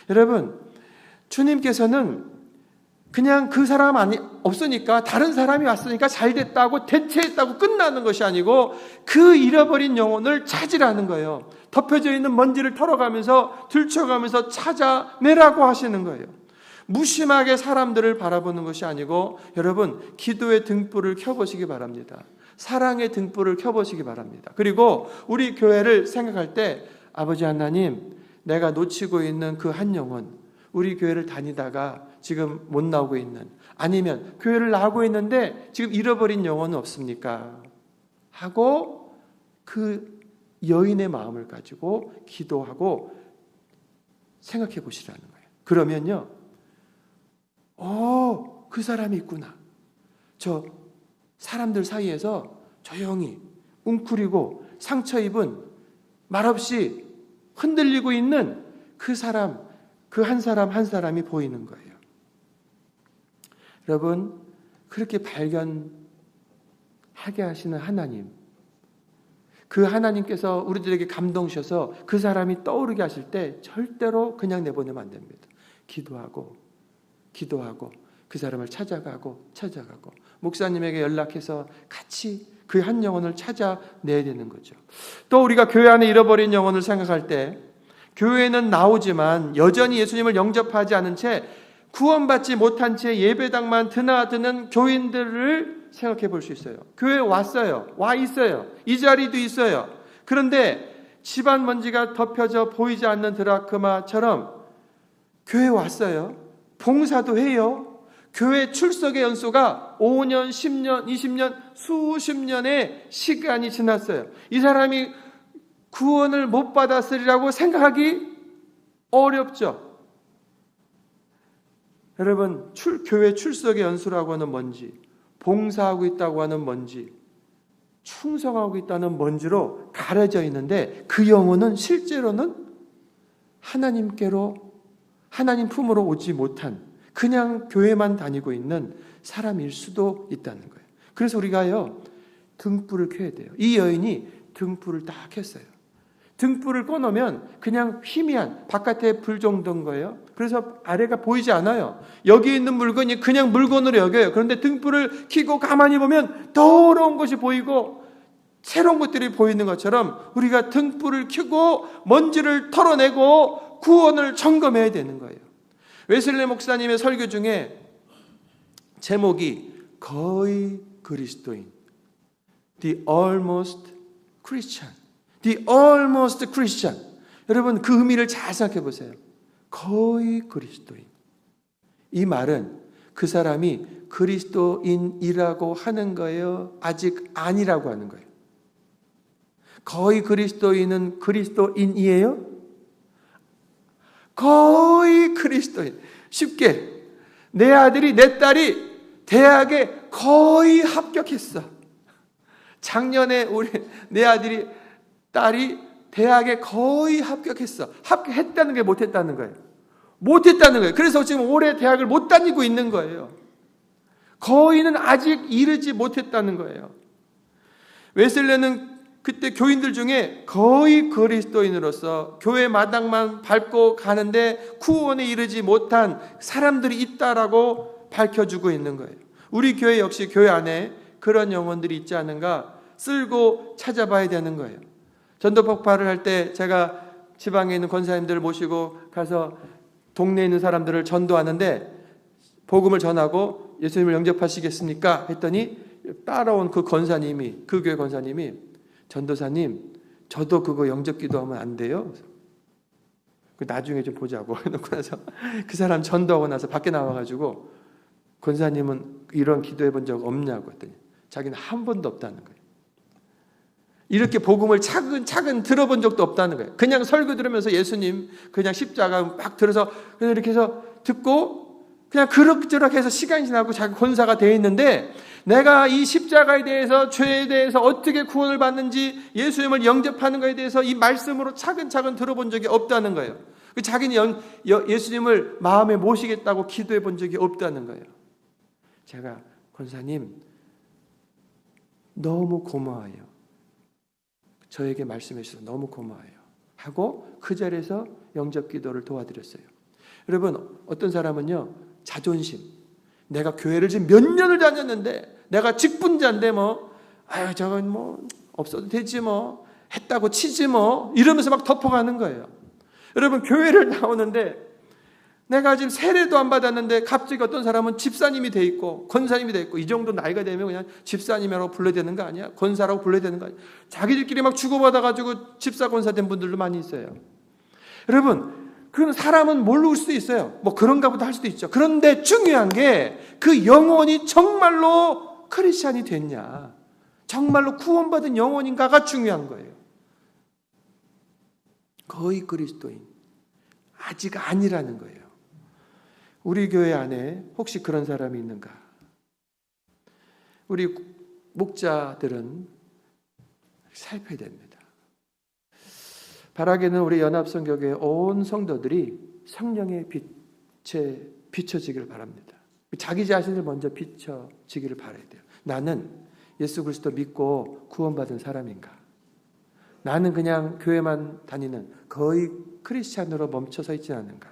여러분, 주님께서는 그냥 그 사람 없으니까 다른 사람이 왔으니까 잘 됐다고 대체했다고 끝나는 것이 아니고 그 잃어버린 영혼을 찾으라는 거예요. 덮여져 있는 먼지를 털어가면서 들춰가면서 찾아내라고 하시는 거예요. 무심하게 사람들을 바라보는 것이 아니고 여러분, 기도의 등불을 켜보시기 바랍니다. 사랑의 등불을 켜보시기 바랍니다. 그리고 우리 교회를 생각할 때 아버지 하나님, 내가 놓치고 있는 그 한 영혼, 우리 교회를 다니다가 지금 못 나오고 있는, 아니면 교회를 나오고 있는데 지금 잃어버린 영혼은 없습니까? 하고 그 여인의 마음을 가지고 기도하고 생각해 보시라는 거예요. 그러면요, 그 사람이 있구나. 저 사람들 사이에서 조용히 웅크리고 상처 입은 말없이 흔들리고 있는 그 사람, 그 한 사람 한 사람이 보이는 거예요. 여러분, 그렇게 발견하게 하시는 하나님, 그 하나님께서 우리들에게 감동 주셔서 그 사람이 떠오르게 하실 때 절대로 그냥 내보내면 안 됩니다. 기도하고 그 사람을 찾아가고 목사님에게 연락해서 같이 그 한 영혼을 찾아내야 되는 거죠. 또 우리가 교회 안에 잃어버린 영혼을 생각할 때 교회는 나오지만 여전히 예수님을 영접하지 않은 채 구원받지 못한 채 예배당만 드나드는 교인들을 생각해 볼 수 있어요. 교회에 왔어요. 와 있어요. 이 자리도 있어요. 그런데 집안 먼지가 덮여져 보이지 않는 드라크마처럼 교회에 왔어요. 봉사도 해요. 교회 출석의 연수가 5년, 10년, 20년, 수십 년의 시간이 지났어요. 이 사람이 구원을 못 받았으리라고 생각하기 어렵죠. 여러분, 교회 출석의 연수라고 하는 뭔지, 봉사하고 있다고 하는 뭔지, 충성하고 있다는 뭔지로 가려져 있는데 그 영혼은 실제로는 하나님께로, 하나님 품으로 오지 못한 그냥 교회만 다니고 있는 사람일 수도 있다는 거예요. 그래서 우리가요, 등불을 켜야 돼요. 이 여인이 등불을 딱 켰어요. 등불을 꺼놓으면 그냥 희미한 바깥에 불 정도인 거예요. 그래서 아래가 보이지 않아요. 여기 있는 물건이 그냥 물건으로 여겨요. 그런데 등불을 켜고 가만히 보면 더러운 것이 보이고 새로운 것들이 보이는 것처럼 우리가 등불을 켜고 먼지를 털어내고 구원을 점검해야 되는 거예요. 웨슬리 목사님의 설교 중에 제목이 거의 그리스도인, The Almost Christian, The Almost Christian. 여러분, 그 의미를 잘 생각해 보세요. 거의 그리스도인. 이 말은 그 사람이 그리스도인이라고 하는 거예요? 아직 아니라고 하는 거예요? 거의 그리스도인은 그리스도인이에요? 거의 그리스도인. 쉽게 내 아들이 내 딸이 대학에 거의 합격했어. 작년에 내 아들이 딸이 대학에 거의 합격했어. 합격했다는 게 못했다는 거예요. 못했다는 거예요. 그래서 지금 올해 대학을 못 다니고 있는 거예요. 거의는 아직 이르지 못했다는 거예요. 웨슬레는 그때 교인들 중에 거의 그리스도인으로서 교회 마당만 밟고 가는데 구원에 이르지 못한 사람들이 있다라고 밝혀주고 있는 거예요. 우리 교회 역시 교회 안에 그런 영혼들이 있지 않은가 쓸고 찾아봐야 되는 거예요. 전도 폭발을 할 때 제가 지방에 있는 권사님들을 모시고 가서 동네에 있는 사람들을 전도하는데 복음을 전하고 예수님을 영접하시겠습니까? 했더니 따라온 그 권사님이, 그 교회 권사님이, 전도사님, 저도 그거 영접 기도하면 안 돼요? 나중에 좀 보자고 해놓고 나서 그 사람 전도하고 나서 밖에 나와가지고 권사님은 이런 기도해 본 적 없냐고 했더니 자기는 한 번도 없다는 거예요. 이렇게 복음을 차근차근 들어본 적도 없다는 거예요. 그냥 설교 들으면서 예수님 그냥 십자가 막 들어서 그냥 이렇게 해서 듣고 그냥 그럭저럭 해서 시간이 지나고 자기 권사가 돼 있는데 내가 이 십자가에 대해서 죄에 대해서 어떻게 구원을 받는지 예수님을 영접하는 것에 대해서 이 말씀으로 차근차근 들어본 적이 없다는 거예요. 자기는 예수님을 마음에 모시겠다고 기도해 본 적이 없다는 거예요. 제가 권사님 너무 고마워요. 저에게 말씀해 주셔서 너무 고마워요. 하고 그 자리에서 영접 기도를 도와드렸어요. 여러분 어떤 사람은요 자존심. 내가 교회를 지금 몇 년을 다녔는데 내가 직분자인데 저건 없어도 되지 했다고 치지 이러면서 막 덮어가는 거예요. 여러분 교회를 나오는데 내가 지금 세례도 안 받았는데 갑자기 어떤 사람은 집사님이 돼 있고 권사님이 돼 있고 이 정도 나이가 되면 그냥 집사님이라고 불러야 되는 거 아니야? 권사라고 불러야 되는 거 아니야? 자기들끼리 막 주고받아가지고 집사 권사 된 분들도 많이 있어요. 여러분 그 사람은 모를 수도 있어요. 그런가 보다 할 수도 있죠. 그런데 중요한 게 그 영혼이 정말로 크리스찬이 됐냐, 정말로 구원받은 영혼인가가 중요한 거예요. 거의 그리스도인 아직 아니라는 거예요. 우리 교회 안에 혹시 그런 사람이 있는가? 우리 목자들은 살펴야 됩니다. 바라기는 우리 연합성교회 온 성도들이 성령의 빛에 비춰지기를 바랍니다. 자기 자신을 먼저 비춰지기를 바라야 돼요. 나는 예수 그리스도 믿고 구원받은 사람인가? 나는 그냥 교회만 다니는 거의 크리스찬으로 멈춰서 있지 않는가?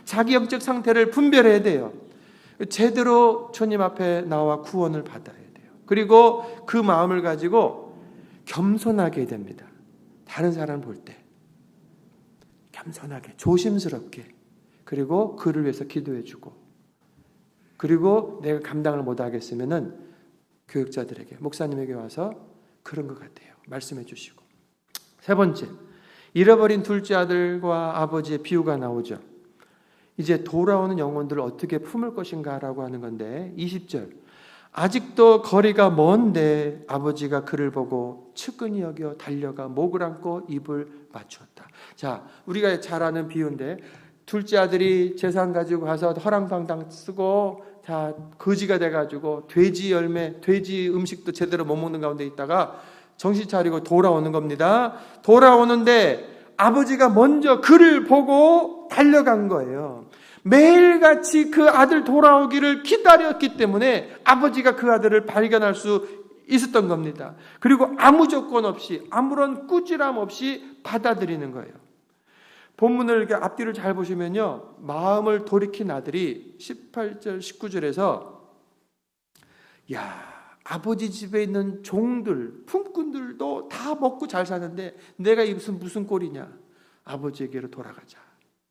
자기 영적 상태를 분별해야 돼요. 제대로 주님 앞에 나와 구원을 받아야 돼요. 그리고 그 마음을 가지고 겸손하게 됩니다. 다른 사람 볼 때 겸손하게 조심스럽게, 그리고 그를 위해서 기도해주고, 그리고 내가 감당을 못하겠으면은 교육자들에게, 목사님에게 와서 그런 것 같아요 말씀해 주시고. 세 번째, 잃어버린 둘째 아들과 아버지의 비유가 나오죠. 이제 돌아오는 영혼들을 어떻게 품을 것인가라고 하는 건데 20절, 아직도 거리가 먼데 아버지가 그를 보고 측은히 여겨 달려가 목을 안고 입을 맞추었다. 자, 우리가 잘 아는 비유인데 둘째 아들이 재산 가지고 가서 허랑방당 쓰고 다 거지가 돼가지고 돼지 열매, 돼지 음식도 제대로 못 먹는 가운데 있다가 정신 차리고 돌아오는 겁니다. 돌아오는데 아버지가 먼저 그를 보고 달려간 거예요. 매일같이 그 아들 돌아오기를 기다렸기 때문에 아버지가 그 아들을 발견할 수 있었던 겁니다. 그리고 아무 조건 없이, 아무런 꾸지람 없이 받아들이는 거예요. 본문을 이렇게 앞뒤를 잘 보시면요, 마음을 돌이킨 아들이 18절 19절에서 아버지 집에 있는 종들, 품꾼들도 다 먹고 잘 사는데 내가 무슨 꼴이냐, 아버지에게로 돌아가자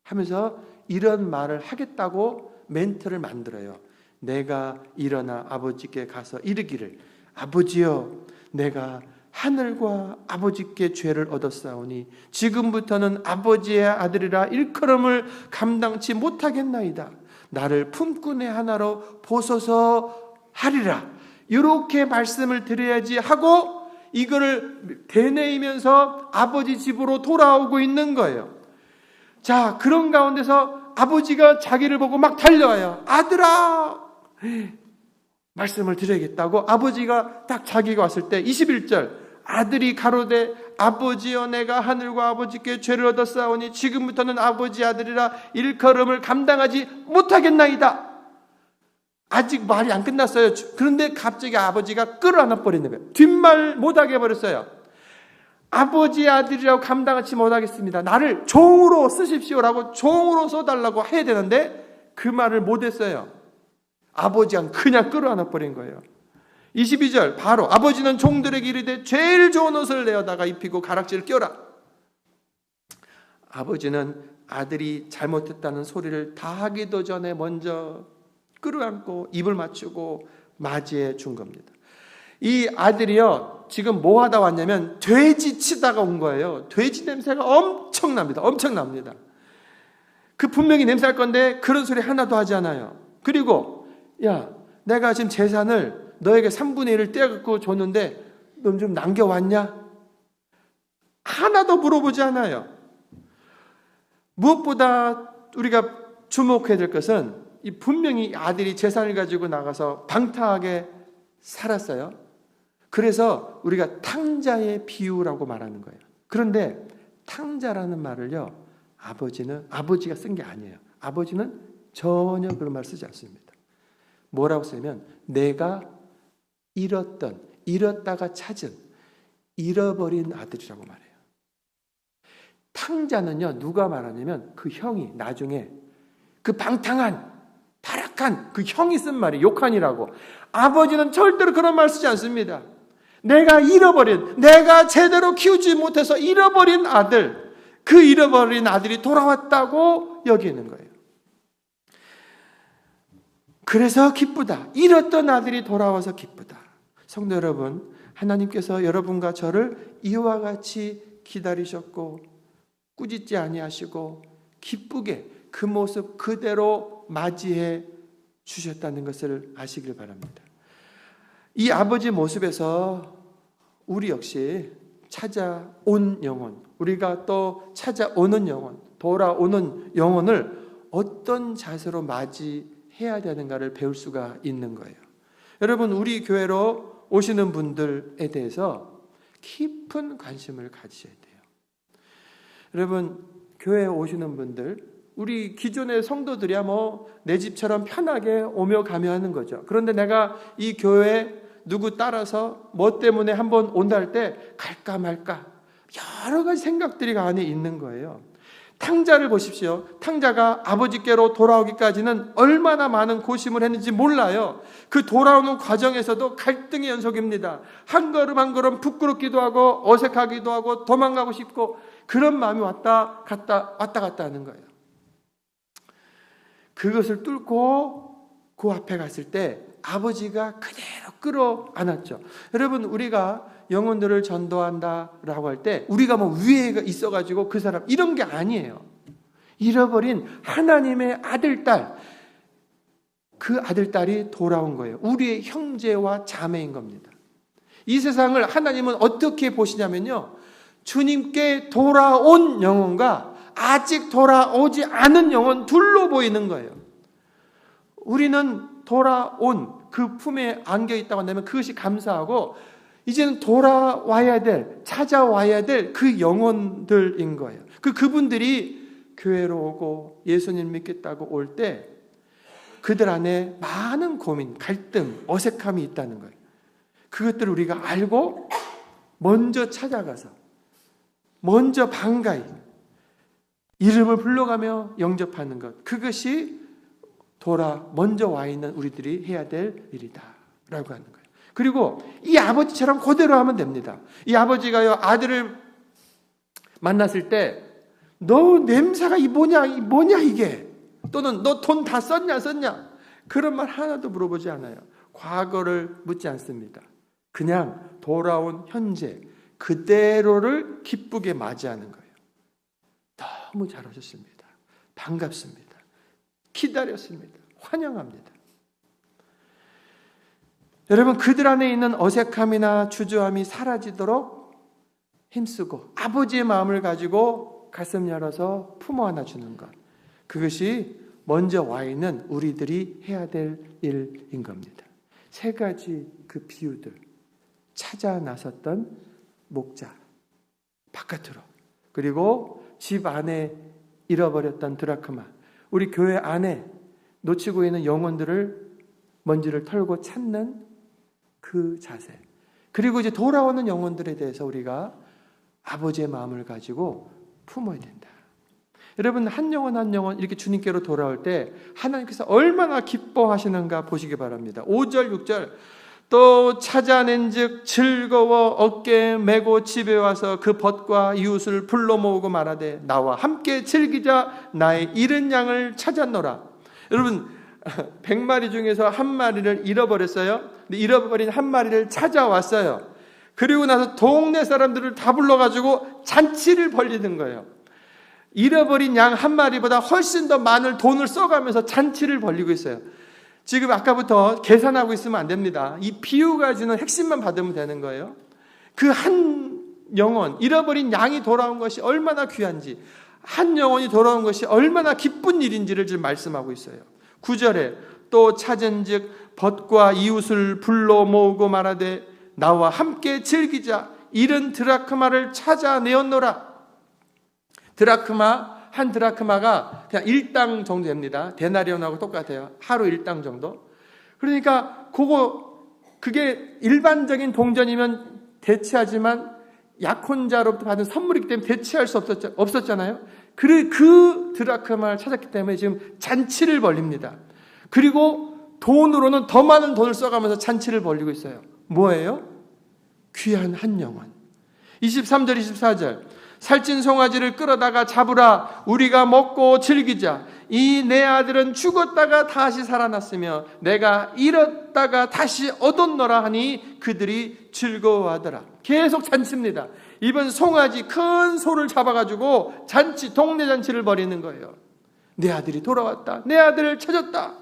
하면서 이런 말을 하겠다고 멘트를 만들어요. 내가 일어나 아버지께 가서 이르기를, 아버지여, 내가 하늘과 아버지께 죄를 얻었사오니 지금부터는 아버지의 아들이라 일컬음을 감당치 못하겠나이다. 나를 품꾼의 하나로 보소서 하리라. 이렇게 말씀을 드려야지 하고 이거를 되뇌이면서 아버지 집으로 돌아오고 있는 거예요. 자, 그런 가운데서 아버지가 자기를 보고 막 달려와요. 아들아! 말씀을 드려야겠다고 아버지가 딱 자기가 왔을 때 21절, 아들이 가로되 아버지여, 내가 하늘과 아버지께 죄를 얻었사오니 지금부터는 아버지 아들이라 일컬음을 감당하지 못하겠나이다. 아직 말이 안 끝났어요. 그런데 갑자기 아버지가 끌어안아 버리는 거예요. 뒷말 못하게 해버렸어요. 아버지 아들이라고 감당하지 못하겠습니다. 나를 종으로 쓰십시오라고 종으로 써달라고 해야 되는데 그 말을 못했어요. 아버지가 그냥 끌어안아 버린 거예요. 22절, 바로 아버지는 종들에게 이르되 제일 좋은 옷을 내어다가 입히고 가락지를 껴라. 아버지는 아들이 잘못했다는 소리를 다 하기도 전에 먼저 끌어안고 입을 맞추고 맞이해 준 겁니다. 이 아들이요, 지금 뭐 하다 왔냐면 돼지 치다가 온 거예요. 돼지 냄새가 엄청납니다. 엄청납니다. 그 분명히 냄새 할 건데 그런 소리 하나도 하지 않아요. 그리고 야, 내가 지금 재산을 너에게 3분의 1을 떼어갖고 줬는데 넌 좀 남겨왔냐? 하나도 물어보지 않아요. 무엇보다 우리가 주목해야 될 것은 이 분명히 아들이 재산을 가지고 나가서 방탕하게 살았어요. 그래서 우리가 탕자의 비유라고 말하는 거예요. 그런데 탕자라는 말을요, 아버지가 쓴 게 아니에요. 아버지는 전혀 그런 말 쓰지 않습니다. 뭐라고 쓰냐면 내가 잃었다가 찾은, 잃어버린 아들이라고 말해요. 탕자는요, 누가 말하냐면 그 형이 나중에 그 방탕한 타락한 그 형이 쓴 말이 욕한이라고. 아버지는 절대로 그런 말 쓰지 않습니다. 내가 제대로 키우지 못해서 잃어버린 아들, 그 잃어버린 아들이 돌아왔다고 여기는 거예요. 그래서 기쁘다. 잃었던 아들이 돌아와서 기쁘다. 성도 여러분, 하나님께서 여러분과 저를 이와 같이 기다리셨고 꾸짖지 아니하시고 기쁘게 그 모습 그대로 맞이해 주셨다는 것을 아시길 바랍니다. 이 아버지 모습에서 우리 역시 찾아온 영혼, 우리가 또 찾아오는 영혼, 돌아오는 영혼을 어떤 자세로 맞이해야 되는가를 배울 수가 있는 거예요. 여러분, 우리 교회로 오시는 분들에 대해서 깊은 관심을 가지셔야 돼요. 여러분, 교회에 오시는 분들, 우리 기존의 성도들이야 내 집처럼 편하게 오며 가며 하는 거죠. 그런데 내가 이 교회에 누구 따라서 뭐 때문에 한번 온다 할 때 갈까 말까 여러 가지 생각들이 안에 있는 거예요. 탕자를 보십시오. 탕자가 아버지께로 돌아오기까지는 얼마나 많은 고심을 했는지 몰라요. 그 돌아오는 과정에서도 갈등의 연속입니다. 한 걸음 한 걸음 부끄럽기도 하고 어색하기도 하고 도망가고 싶고 그런 마음이 왔다 갔다 하는 거예요. 그것을 뚫고 그 앞에 갔을 때 아버지가 그대로 끌어안았죠. 여러분, 우리가 영혼들을 전도한다라고 할 때 우리가 위에 있어가지고 그 사람 이런 게 아니에요. 잃어버린 하나님의 아들딸, 그 아들딸이 돌아온 거예요. 우리의 형제와 자매인 겁니다. 이 세상을 하나님은 어떻게 보시냐면요, 주님께 돌아온 영혼과 아직 돌아오지 않은 영혼 둘로 보이는 거예요. 우리는 돌아온 그 품에 안겨 있다고 한다면 그것이 감사하고, 이제는 돌아와야 될, 찾아와야 될 그 영혼들인 거예요. 그분들이 교회로 오고 예수님 믿겠다고 올 때 그들 안에 많은 고민, 갈등, 어색함이 있다는 거예요. 그것들을 우리가 알고 먼저 찾아가서 먼저 반가이 이름을 불러가며 영접하는 것, 그것이 먼저 와 있는 우리들이 해야 될 일이다 라고 하는 거예요. 그리고 이 아버지처럼 그대로 하면 됩니다. 이 아버지가요, 아들을 만났을 때 너 냄새가 뭐냐 이게, 또는 너 돈 다 썼냐 그런 말 하나도 물어보지 않아요. 과거를 묻지 않습니다. 그냥 돌아온 현재 그대로를 기쁘게 맞이하는 거예요. 너무 잘하셨습니다. 반갑습니다. 기다렸습니다. 환영합니다. 여러분, 그들 안에 있는 어색함이나 주저함이 사라지도록 힘쓰고 아버지의 마음을 가지고 가슴 열어서 품어 안아주는 것, 그것이 먼저 와 있는 우리들이 해야 될 일인 겁니다. 세 가지 그 비유들, 찾아 나섰던 목자 바깥으로, 그리고 집 안에 잃어버렸던 드라크마, 우리 교회 안에 놓치고 있는 영혼들을 먼지를 털고 찾는 그 자세, 그리고 이제 돌아오는 영혼들에 대해서 우리가 아버지의 마음을 가지고 품어야 된다. 여러분, 한 영혼 한 영혼 이렇게 주님께로 돌아올 때 하나님께서 얼마나 기뻐하시는가 보시기 바랍니다. 5절 6절, 또 찾아낸 즉 즐거워 어깨에 메고 집에 와서 그 벗과 이웃을 불러 모으고 말하되 나와 함께 즐기자, 나의 잃은 양을 찾았노라. 여러분, 100마리 중에서 한 마리를 잃어버렸어요. 근데 잃어버린 한 마리를 찾아왔어요. 그리고 나서 동네 사람들을 다 불러가지고 잔치를 벌리는 거예요. 잃어버린 양 한 마리보다 훨씬 더 많은 돈을 써가면서 잔치를 벌리고 있어요. 지금 아까부터 계산하고 있으면 안 됩니다. 이 비유가 주는 핵심만 받으면 되는 거예요. 그 한 영혼, 잃어버린 양이 돌아온 것이 얼마나 귀한지, 한 영혼이 돌아온 것이 얼마나 기쁜 일인지를 지금 말씀하고 있어요. 9절에 또 찾은즉 벗과 이웃을 불러 모으고 말하되 나와 함께 즐기자, 잃은 드라크마를 찾아내었노라. 드라크마, 한 드라크마가 그냥 1당 정도 됩니다. 데나리온하고 똑같아요. 하루 1당 정도. 그러니까 그게 일반적인 동전이면 대체하지만 약혼자로부터 받은 선물이기 때문에 대체할 수 없었잖아요. 그 드라크마를 찾았기 때문에 지금 잔치를 벌립니다. 그리고 돈으로는 더 많은 돈을 써가면서 잔치를 벌리고 있어요. 뭐예요? 귀한 한 영혼. 23절 24절, 살찐 송아지를 끌어다가 잡으라, 우리가 먹고 즐기자. 이 내 아들은 죽었다가 다시 살아났으며 내가 잃었다가 다시 얻었노라 하니 그들이 즐거워하더라. 계속 잔치입니다. 이번 송아지, 큰 소를 잡아가지고 잔치, 동네 잔치를 벌이는 거예요. 내 아들이 돌아왔다, 내 아들을 찾았다.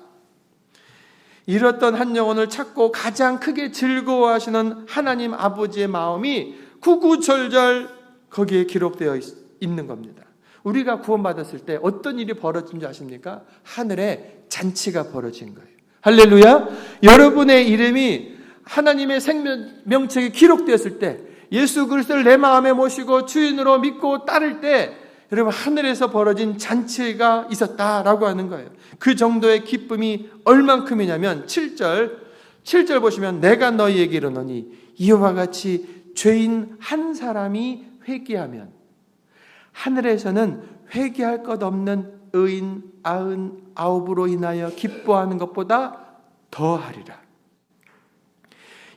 잃었던 한 영혼을 찾고 가장 크게 즐거워하시는 하나님 아버지의 마음이 구구절절 거기에 기록되어 있는 겁니다. 우리가 구원받았을 때 어떤 일이 벌어진 줄 아십니까? 하늘에 잔치가 벌어진 거예요. 할렐루야! 여러분의 이름이 하나님의 생명책에 기록되었을 때, 예수 그리스도를 내 마음에 모시고 주인으로 믿고 따를 때 여러분, 하늘에서 벌어진 잔치가 있었다라고 하는 거예요. 그 정도의 기쁨이 얼만큼이냐면 7절 보시면 내가 너희에게 이르노니 이와 같이 죄인 한 사람이 회개하면 하늘에서는 회개할 것 없는 의인 99으로 인하여 기뻐하는 것보다 더하리라.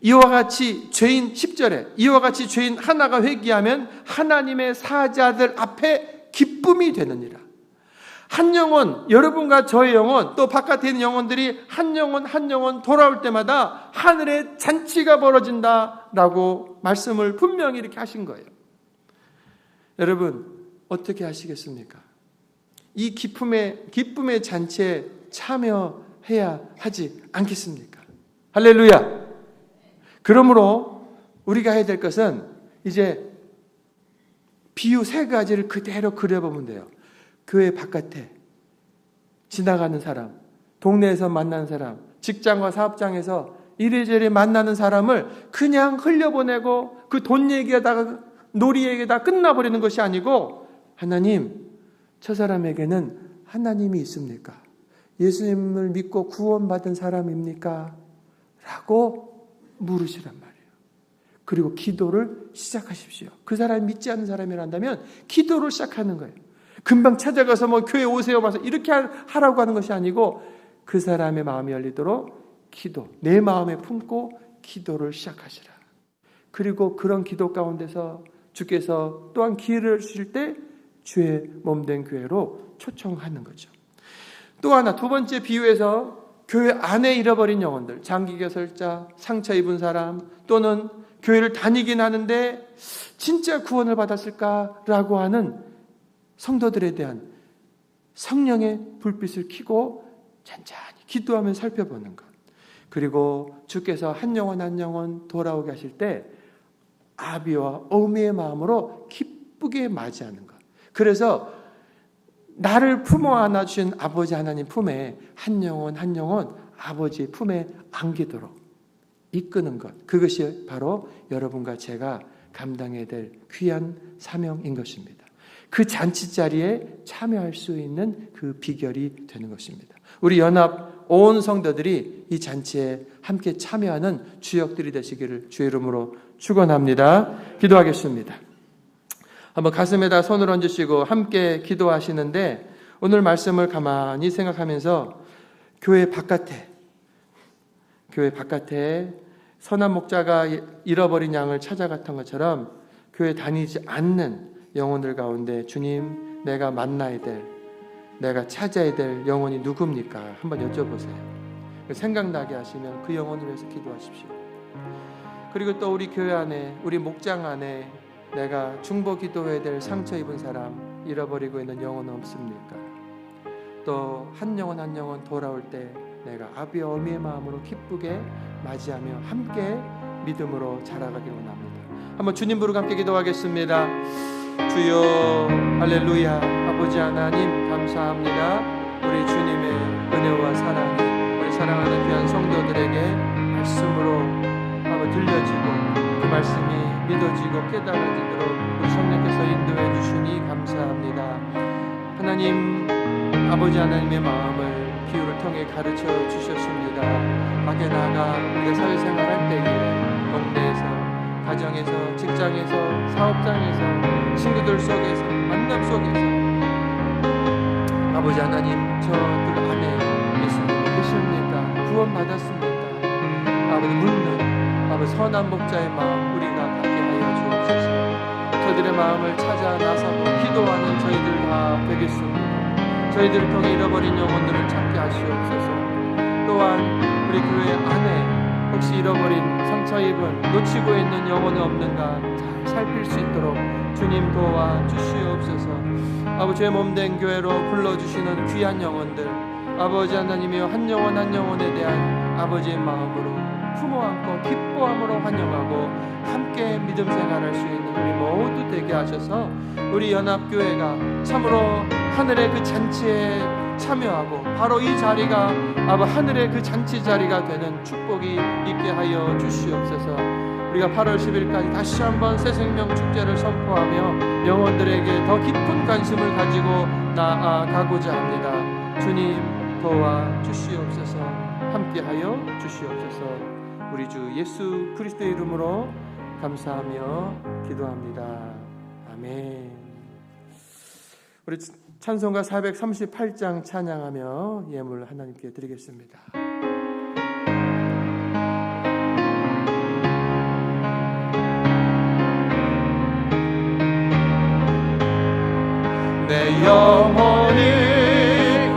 이와 같이 죄인, 10절에 이와 같이 죄인 하나가 회개하면 하나님의 사자들 앞에 기쁨이 되느니라. 한 영혼, 여러분과 저의 영혼, 또 바깥에 있는 영혼들이 한 영혼 돌아올 때마다 하늘에 잔치가 벌어진다라고 말씀을 분명히 이렇게 하신 거예요. 여러분, 어떻게 하시겠습니까? 이 기쁨의 잔치에 참여해야 하지 않겠습니까? 할렐루야! 그러므로 우리가 해야 될 것은 이제 비유 3가지를 그대로 그려보면 돼요. 교회 바깥에 지나가는 사람, 동네에서 만나는 사람, 직장과 사업장에서 이래저래 만나는 사람을 그냥 흘려보내고 그 돈 얘기하다가 놀이 얘기하다가 끝나버리는 것이 아니고, 하나님, 저 사람에게는 하나님이 있습니까? 예수님을 믿고 구원받은 사람입니까? 라고 물으시란 말이에요. 그리고 기도를 시작하십시오. 그 사람이 믿지 않는 사람이란다면 기도를 시작하는 거예요. 금방 찾아가서 뭐 교회 오세요 와서 이렇게 하라고 하는 것이 아니고, 그 사람의 마음이 열리도록 기도, 내 마음에 품고 기도를 시작하시라. 그리고 그런 기도 가운데서 주께서 또한 기회를 주실 때 주의 몸된 교회로 초청하는 거죠. 또 하나, 2번째 비유에서 교회 안에 잃어버린 영혼들, 장기결석자, 상처 입은 사람, 또는 교회를 다니긴 하는데 진짜 구원을 받았을까라고 하는 성도들에 대한 성령의 불빛을 켜고 찬찬히 기도하며 살펴보는 것. 그리고 주께서 한 영혼 한 영혼 돌아오게 하실 때 아비와 어미의 마음으로 기쁘게 맞이하는 것. 그래서 나를 품어 안아주신 아버지 하나님 품에 한 영혼 한 영혼 아버지 품에 안기도록 이끄는 것. 그것이 바로 여러분과 제가 감당해야 될 귀한 사명인 것입니다. 그 잔치 자리에 참여할 수 있는 그 비결이 되는 것입니다. 우리 연합 온 성도들이 이 잔치에 함께 참여하는 주역들이 되시기를 주의 이름으로 축원합니다. 기도하겠습니다. 한번 가슴에다 손을 얹으시고 함께 기도하시는데 오늘 말씀을 가만히 생각하면서 교회 바깥에 선한 목자가 잃어버린 양을 찾아갔던 것처럼 교회 다니지 않는 영혼들 가운데 주님, 내가 만나야 될, 내가 찾아야 될 영혼이 누굽니까? 한번 여쭤보세요. 생각나게 하시면 그 영혼을 위해서 기도하십시오. 그리고 또 우리 교회 안에, 우리 목장 안에 내가 중보 기도해야 될 상처 입은 사람, 잃어버리고 있는 영혼은 없습니까? 또 한 영혼 한 영혼 돌아올 때 내가 아비와 어미의 마음으로 기쁘게 맞이하며 함께 믿음으로 자라가길 원합니다. 한번 주님 부르고 함께 기도하겠습니다. 주여 할렐루야. 아버지 하나님 감사합니다. 우리 주님의 은혜와 사랑이 우리 사랑하는 귀한 성도들에게 말씀으로 들려지고 그 말씀이 믿어지고 깨달아지도록 우리 성령께서 인도해 주시니 감사합니다. 하나님 아버지 하나님의 마음을 비유를 통해 가르쳐 주셨습니다. 밖에 나가 우리가 사회생활할 때에 동네에서, 가정에서, 직장에서, 사업장에서, 친구들 속에서, 만남 속에서 아버지 하나님 저들 안에 예수님이 계십니까? 구원받았습니까? 아버지 묻는 아버지 선한 목자의 마음 우리가 갖게 하여 주옵소서. 저들의 마음을 찾아 나서고 기도하는 저희들 다 되겠습니다. 저희들을 통해 잃어버린 영혼들을 찾게 하시옵소서. 또한 우리 교회 안에 혹시 잃어버린 상처 입은 놓치고 있는 영혼이 없는가 잘 살필 수 있도록 주님 도와 주시옵소서. 아버지의 몸된 교회로 불러주시는 귀한 영혼들 아버지 하나님이여 한 영혼 한 영혼에 대한 아버지의 마음으로 품어 안고 기뻐함으로 환영하고 함께 믿음 생활할 수 있는 우리 모두 되게 하셔서 우리 연합교회가 참으로 하늘의 그 잔치에 참여하고 바로 이 자리가 하늘의 그 잔치 자리가 되는 축복이 있게 하여 주시옵소서. 우리가 8월 10일까지 다시 한번 새생명 축제를 선포하며 영혼들에게 더 깊은 관심을 가지고 나아가고자 합니다. 주님 도와 주시옵소서. 함께하여 주시옵소서. 우리 주 예수 그리스도의 이름으로 감사하며 기도합니다. 아멘. 우리 찬송가 438장 찬양하며 예물 하나님께 드리겠습니다. 내 영혼이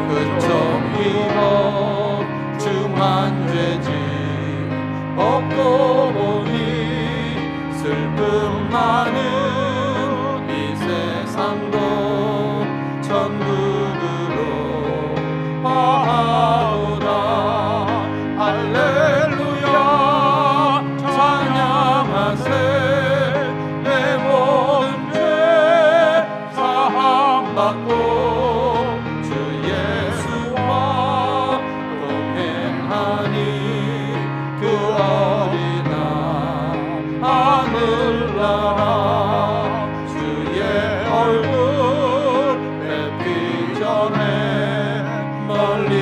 끄적이고 중한 죄지 벗고 보니 슬픔 많은 이 세상도 천국으로 화하오라. 할렐루야 찬양하세. 내 모든 죄 사함받고 주 예수와 동행하니 그 어린 하늘나라 주의 얼굴 뵙기 전에 멀리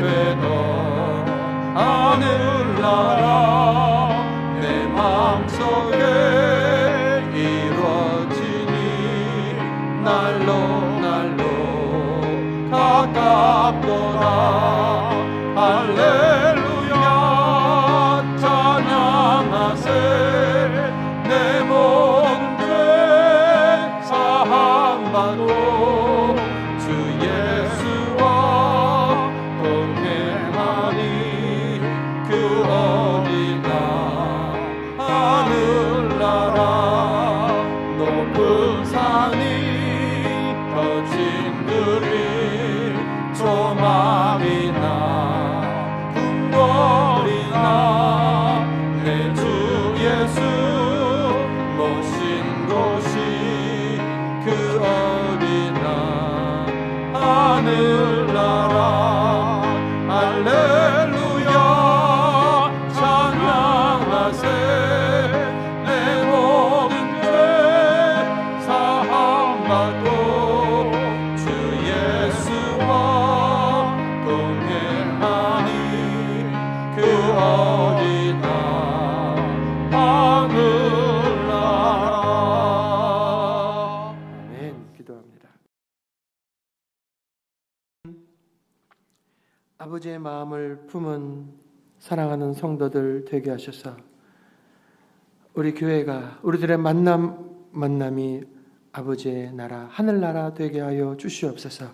되던 하늘나라 내 마음속에 이루어지니 날로 날로 가깝도다. 할렐루야 찬양하세. 내 모든 아버지의 마음을 품은 사랑하는 성도들 되게 하셔서 우리 교회가 우리들의 만남이 아버지의 나라 하늘나라 되게 하여 주시옵소서.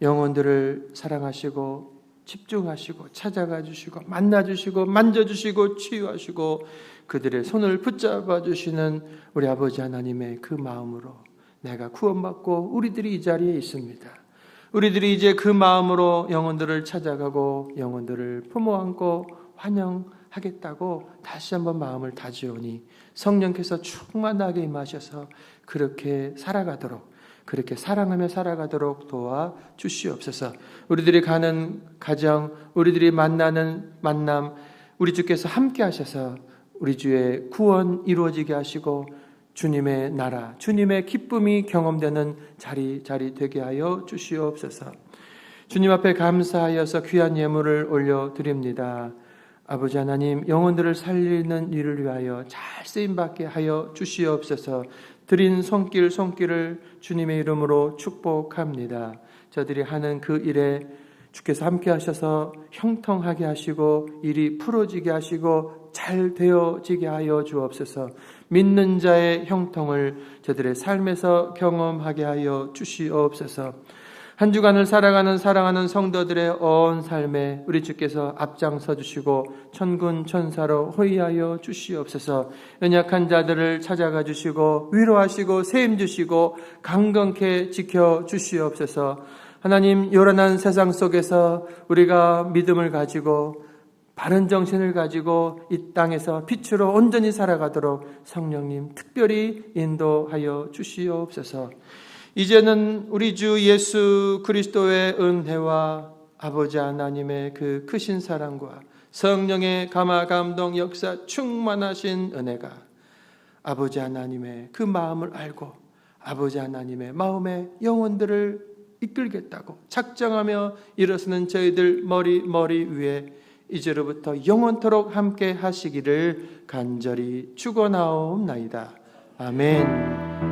영혼들을 사랑하시고 집중하시고 찾아가 주시고 만나 주시고 만져 주시고 치유하시고 그들의 손을 붙잡아 주시는 우리 아버지 하나님의 그 마음으로 내가 구원받고 우리들이 이 자리에 있습니다. 우리들이 이제 그 마음으로 영혼들을 찾아가고 영혼들을 품어안고 환영하겠다고 다시 한번 마음을 다지오니 성령께서 충만하게 임하셔서 그렇게 살아가도록, 그렇게 사랑하며 살아가도록 도와 주시옵소서. 우리들이 가는 가정, 우리들이 만나는 만남, 우리 주께서 함께 하셔서 우리 주의 구원 이루어지게 하시고 주님의 나라, 주님의 기쁨이 경험되는 자리 되게 하여 주시옵소서. 주님 앞에 감사하여서 귀한 예물을 올려드립니다. 아버지 하나님, 영혼들을 살리는 일을 위하여 잘 쓰임받게 하여 주시옵소서. 드린 손길을 주님의 이름으로 축복합니다. 저들이 하는 그 일에 주께서 함께 하셔서 형통하게 하시고 일이 풀어지게 하시고 잘 되어지게 하여 주옵소서. 믿는 자의 형통을 저들의 삶에서 경험하게 하여 주시옵소서. 한 주간을 살아가는 사랑하는 성도들의 온 삶에 우리 주께서 앞장서 주시고 천군 천사로 호위하여 주시옵소서. 연약한 자들을 찾아가 주시고 위로하시고 세임 주시고 강건케 지켜 주시옵소서. 하나님, 요란한 세상 속에서 우리가 믿음을 가지고 바른 정신을 가지고 이 땅에서 빛으로 온전히 살아가도록 성령님 특별히 인도하여 주시옵소서. 이제는 우리 주 예수 그리스도의 은혜와 아버지 하나님의 그 크신 사랑과 성령의 감화 감동 역사 충만하신 은혜가 아버지 하나님의 그 마음을 알고 아버지 하나님의 마음의 영혼들을 이끌겠다고 작정하며 일어서는 저희들 머리 위에 이제로부터 영원토록 함께 하시기를 간절히 축원하옵나이다. 아멘.